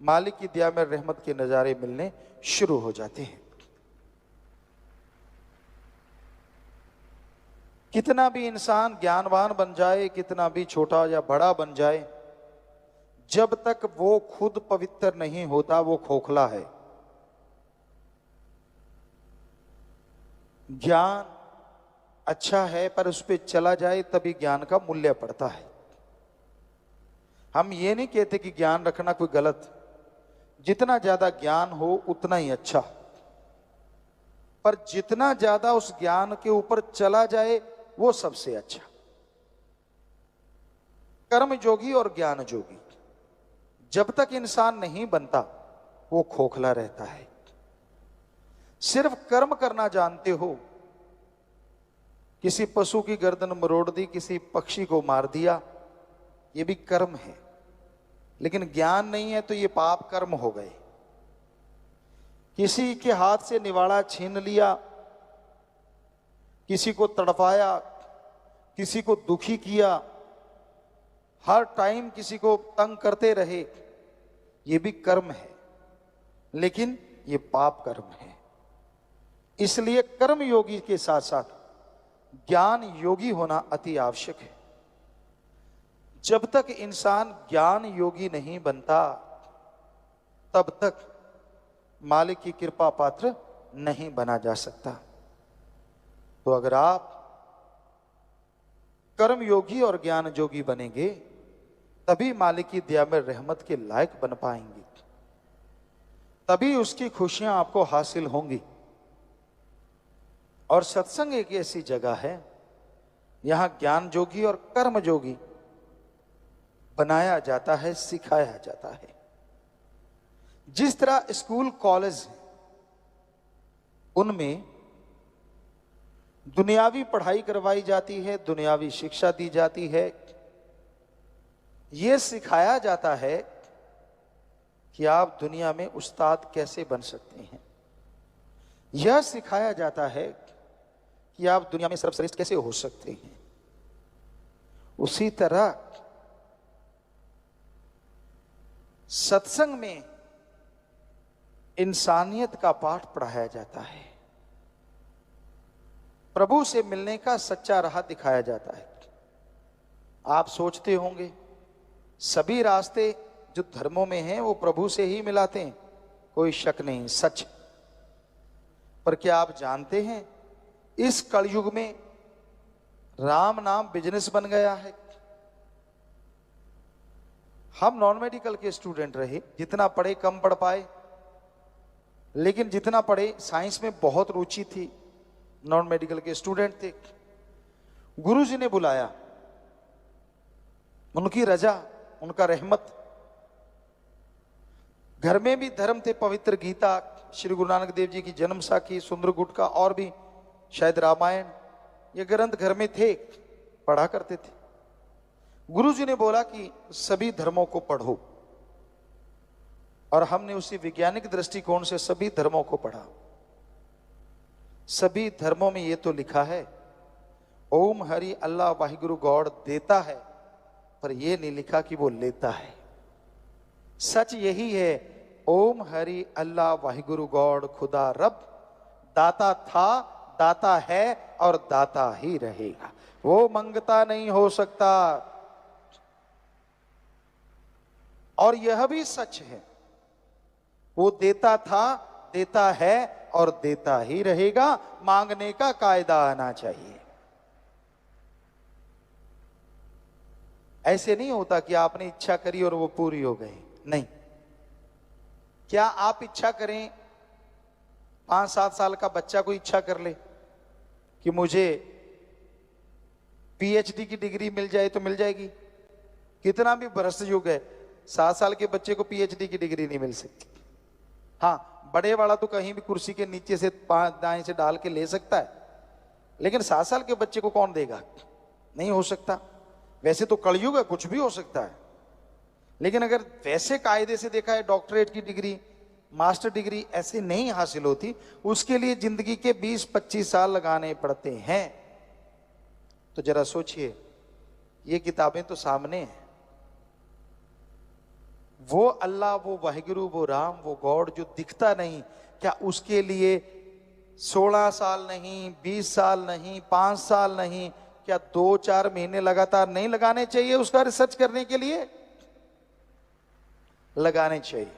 मालिक की दिया में रहमत के नजारे मिलने शुरू हो जाते हैं। कितना भी इंसान ज्ञानवान बन जाए, कितना भी छोटा या बड़ा बन जाए, जब तक वो खुद पवित्र नहीं होता वो खोखला है। ज्ञान अच्छा है पर उस पर चला जाए तभी ज्ञान का मूल्य पड़ता है। हम ये नहीं कहते कि ज्ञान रखना कोई गलत, जितना ज्यादा ज्ञान हो उतना ही अच्छा, पर जितना ज्यादा उस ज्ञान के ऊपर चला जाए वो सबसे अच्छा। कर्म जोगी और ज्ञान जोगी जब तक इंसान नहीं बनता वो खोखला रहता है। सिर्फ कर्म करना जानते हो, किसी पशु की गर्दन मरोड़ दी, किसी पक्षी को मार दिया, ये भी कर्म है, लेकिन ज्ञान नहीं है तो ये पाप कर्म हो गए। किसी के हाथ से निवाड़ा छीन लिया, किसी को तड़पाया, किसी को दुखी किया, हर टाइम किसी को तंग करते रहे, ये भी कर्म है, लेकिन ये पाप कर्म है। इसलिए कर्म योगी के साथ साथ ज्ञान योगी होना अति आवश्यक है। जब तक इंसान ज्ञान योगी नहीं बनता तब तक मालिक की कृपा पात्र नहीं बना जा सकता। तो अगर आप कर्म योगी और ज्ञान योगी बनेंगे तभी मालिक की दया में रहमत के लायक बन पाएंगे, तभी उसकी खुशियां आपको हासिल होंगी। और सत्संग एक ऐसी जगह है यहां ज्ञान जोगी और कर्म जोगी बनाया जाता है, सिखाया जाता है। जिस तरह स्कूल कॉलेज उनमें दुनियावी पढ़ाई करवाई जाती है, दुनियावी शिक्षा दी जाती है, यह सिखाया जाता है कि आप दुनिया में उस्ताद कैसे बन सकते हैं। यह सिखाया जाता है कि आप दुनिया में सर्वश्रेष्ठ कैसे हो सकते हैं। उसी तरह सत्संग में इंसानियत का पाठ पढ़ाया जाता है, प्रभु से मिलने का सच्चा राह दिखाया जाता है। आप सोचते होंगे सभी रास्ते जो धर्मों में हैं वो प्रभु से ही मिलाते हैं, कोई शक नहीं, सच। पर क्या आप जानते हैं इस कलयुग में राम नाम बिजनेस बन गया है। हम नॉन मेडिकल के स्टूडेंट रहे, जितना पढ़े कम पढ़ पाए, लेकिन जितना पढ़े साइंस में बहुत रुचि थी। नॉन मेडिकल के स्टूडेंट थे, गुरुजी ने बुलाया, उनकी रजा, उनका रहमत। घर में भी धर्म थे, पवित्र गीता, श्री गुरु नानक देव जी की जन्म साखी, सुंदर गुटका और भी शायद रामायण, ये ग्रंथ घर में थे, पढ़ा करते थे। गुरुजी ने बोला कि सभी धर्मों को पढ़ो, और हमने उसी वैज्ञानिक दृष्टिकोण से सभी धर्मों को पढ़ा। सभी धर्मों में ये तो लिखा है ओम हरि अल्लाह वाहिगुरु गॉड देता है, पर यह नहीं लिखा कि वो लेता है। सच यही है, ओम हरि अल्लाह वाहिगुरु गॉड खुदा रब दाता था, दाता है और दाता ही रहेगा। वो मंगता नहीं हो सकता। और यह भी सच है, वो देता था, देता है और देता ही रहेगा। मांगने का कायदा आना चाहिए। ऐसे नहीं होता कि आपने इच्छा करी और वो पूरी हो गई, नहीं। क्या आप इच्छा करें 5-7 साल का बच्चा कोई इच्छा कर ले कि मुझे पीएचडी की डिग्री मिल जाए तो मिल जाएगी। कितना भी भ्रष्ट युग है, 7 साल के बच्चे को पीएचडी की डिग्री नहीं मिल सकती। हाँ, बड़े वाला तो कहीं भी कुर्सी के नीचे से दाएं से डाल के ले सकता है, लेकिन 7 साल के बच्चे को कौन देगा? नहीं हो सकता। वैसे तो कलयुग है, कुछ भी हो सकता है, लेकिन अगर वैसे कायदे से देखा है, डॉक्टरेट की डिग्री, मास्टर डिग्री ऐसे नहीं हासिल होती, उसके लिए जिंदगी के 20-25 साल लगाने पड़ते हैं। तो जरा सोचिए, ये किताबें तो सामने हैं, वो अल्लाह, वो वाहिगुरु, वो राम, वो गॉड जो दिखता नहीं, क्या उसके लिए 16 साल नहीं, 20 साल नहीं, 5 साल नहीं, क्या 2-4 महीने लगातार नहीं लगाने चाहिए उसका रिसर्च करने के लिए? लगाने चाहिए।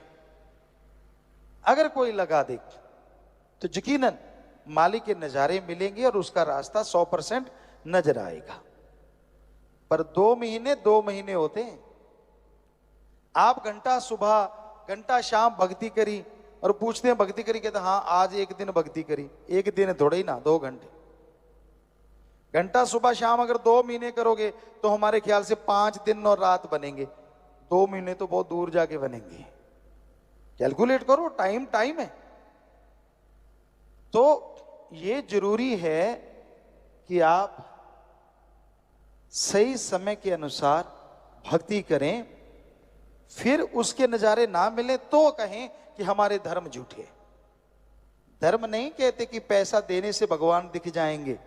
अगर कोई लगा दे तो यकीनन मालिक के नजारे मिलेंगे और उसका रास्ता 100% नजर आएगा। पर 2 महीने होते हैं। आप घंटा सुबह घंटा शाम भक्ति करी और पूछते हैं भक्ति करी, कहते हाँ आज एक दिन भक्ति करी। एक दिन थोड़े ही ना, 2 घंटे। घंटा सुबह शाम अगर 2 महीने करोगे तो हमारे ख्याल से 5 दिन और रात बनेंगे। 2 महीने तो बहुत दूर जाके बनेंगे। कैलकुलेट करो, टाइम है। तो ये जरूरी है कि आप सही समय के अनुसार भक्ति करें, फिर उसके नजारे ना मिले तो कहें कि हमारे धर्म झूठे। धर्म नहीं कहते कि पैसा देने से भगवान दिख जाएंगे।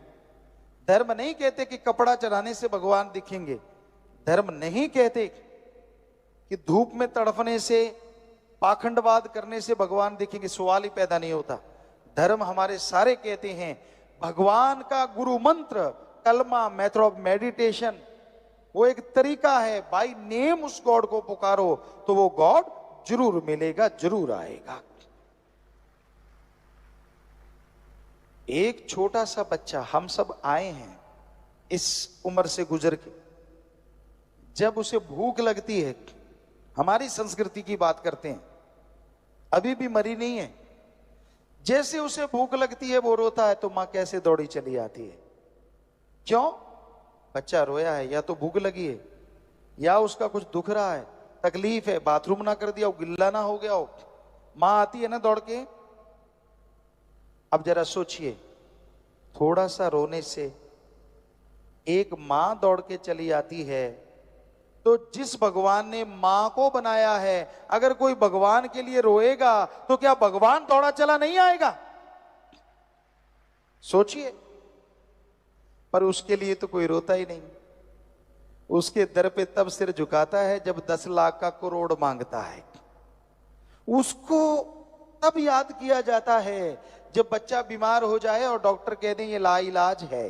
धर्म नहीं कहते कि कपड़ा चढ़ाने से भगवान दिखेंगे। धर्म नहीं कहते कि धूप में तड़पने से, पाखंडवाद करने से भगवान दिखेंगे। सवाल ही पैदा नहीं होता। धर्म हमारे सारे कहते हैं भगवान का गुरु मंत्र, कलमा, मेथड ऑफ मेडिटेशन, वो एक तरीका है। बाय नेम उस गॉड को पुकारो तो वो गॉड जरूर मिलेगा, जरूर आएगा। एक छोटा सा बच्चा, हम सब आए हैं इस उम्र से गुजर के, जब उसे भूख लगती है, हमारी संस्कृति की बात करते हैं, अभी भी मरी नहीं है, जैसे उसे भूख लगती है वो रोता है तो मां कैसे दौड़ी चली आती है। क्यों? बच्चा रोया है, या तो भूख लगी है, या उसका कुछ दुख रहा है, तकलीफ है, बाथरूम ना कर दिया हो, गिल्ला ना हो गया हो, मां आती है ना दौड़ के। अब जरा सोचिए, थोड़ा सा रोने से एक मां दौड़ के चली आती है, तो जिस भगवान ने मां को बनाया है, अगर कोई भगवान के लिए रोएगा तो क्या भगवान दौड़ा चला नहीं आएगा? सोचिए। पर उसके लिए तो कोई रोता ही नहीं। उसके दर पे तब सिर झुकाता है जब 10 लाख का करोड़ मांगता है। उसको तब याद किया जाता है जब बच्चा बीमार हो जाए और डॉक्टर कह दें ये लाइलाज है।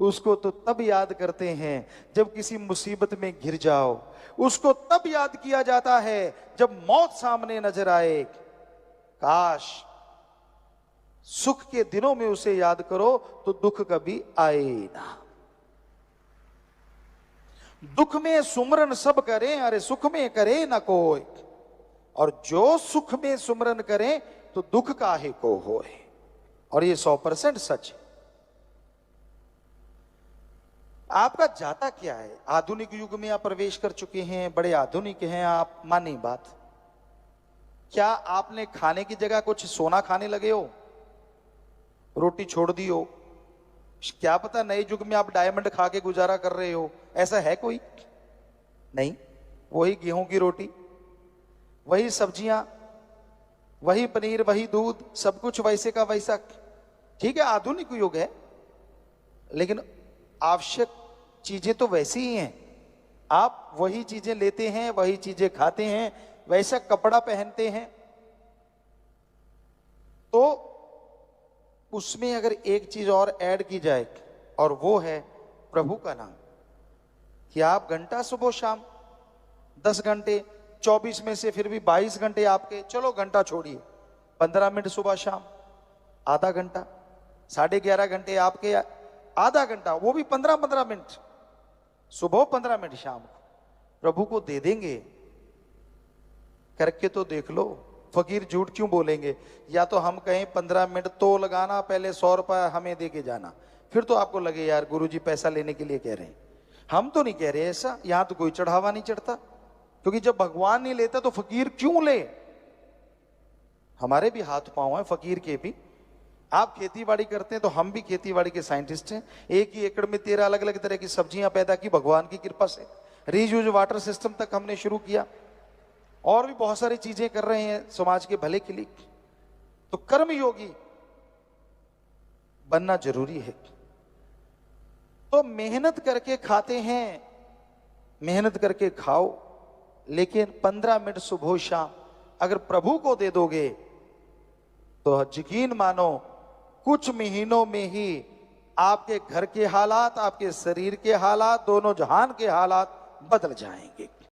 उसको तो तब याद करते हैं जब किसी मुसीबत में घिर जाओ। उसको तब याद किया जाता है जब मौत सामने नजर आए। काश सुख के दिनों में उसे याद करो तो दुख कभी आए ना। दुख में सुमरन सब करें, अरे सुख में करे ना कोई, और जो सुख में सुमरन करे तो दुख काहे को होए। और ये 100% सच है। आपका जाता क्या है? आधुनिक युग में आप प्रवेश कर चुके हैं, बड़े आधुनिक हैं आप, मानी बात। क्या आपने खाने की जगह कुछ सोना खाने लगे हो? रोटी छोड़ दी हो? क्या पता नए युग में आप डायमंड खा के गुजारा कर रहे हो? ऐसा है कोई? नहीं। वही गेहूं की रोटी, वही सब्जियां, वही पनीर, वही दूध, सब कुछ वैसे का वैसा। ठीक है, आधुनिक युग है, लेकिन आवश्यक चीजें तो वैसी ही हैं। आप वही चीजें लेते हैं, वही चीजें खाते हैं, वैसा कपड़ा पहनते हैं। तो उसमें अगर एक चीज और ऐड की जाए, और वो है प्रभु का नाम, कि आप घंटा सुबह शाम 10 घंटे, 24 में से फिर भी 22 घंटे आपके, चलो घंटा छोड़िए, 15 मिनट सुबह शाम, आधा घंटा, 11.5 घंटे आपके, आधा घंटा, वो भी 15-15 मिनट सुबह, 15 मिनट शाम को प्रभु को दे देंगे। करके तो देख लो। फकीर झूठ क्यों बोलेंगे? या तो हम कहें 15 मिनट तो लगाना, पहले 100 रुपया हमें दे के जाना, फिर तो आपको लगे यार गुरुजी पैसा लेने के लिए कह रहे हैं। हम तो नहीं कह रहे ऐसा, यहां तो कोई चढ़ावा नहीं चढ़ता, क्योंकि जब भगवान नहीं लेता तो फकीर क्यों ले? हमारे भी हाथ पांव हैं फकीर के भी। आप खेती बाड़ी करते हैं तो हम भी खेती बाड़ी के साइंटिस्ट हैं। एक ही एकड़ में 13 अलग अलग तरह की सब्जियां पैदा की भगवान की कृपा से। रीयूज वाटर सिस्टम तक हमने शुरू किया, और भी बहुत सारी चीजें कर रहे हैं समाज के भले के लिए। तो कर्म योगी बनना जरूरी है। तो मेहनत करके खाते हैं, मेहनत करके खाओ, लेकिन 15 मिनट सुबह शाम अगर प्रभु को दे दोगे तो यकीन मानो कुछ महीनों में ही आपके घर के हालात, आपके शरीर के हालात, दोनों जहान के हालात बदल जाएंगे।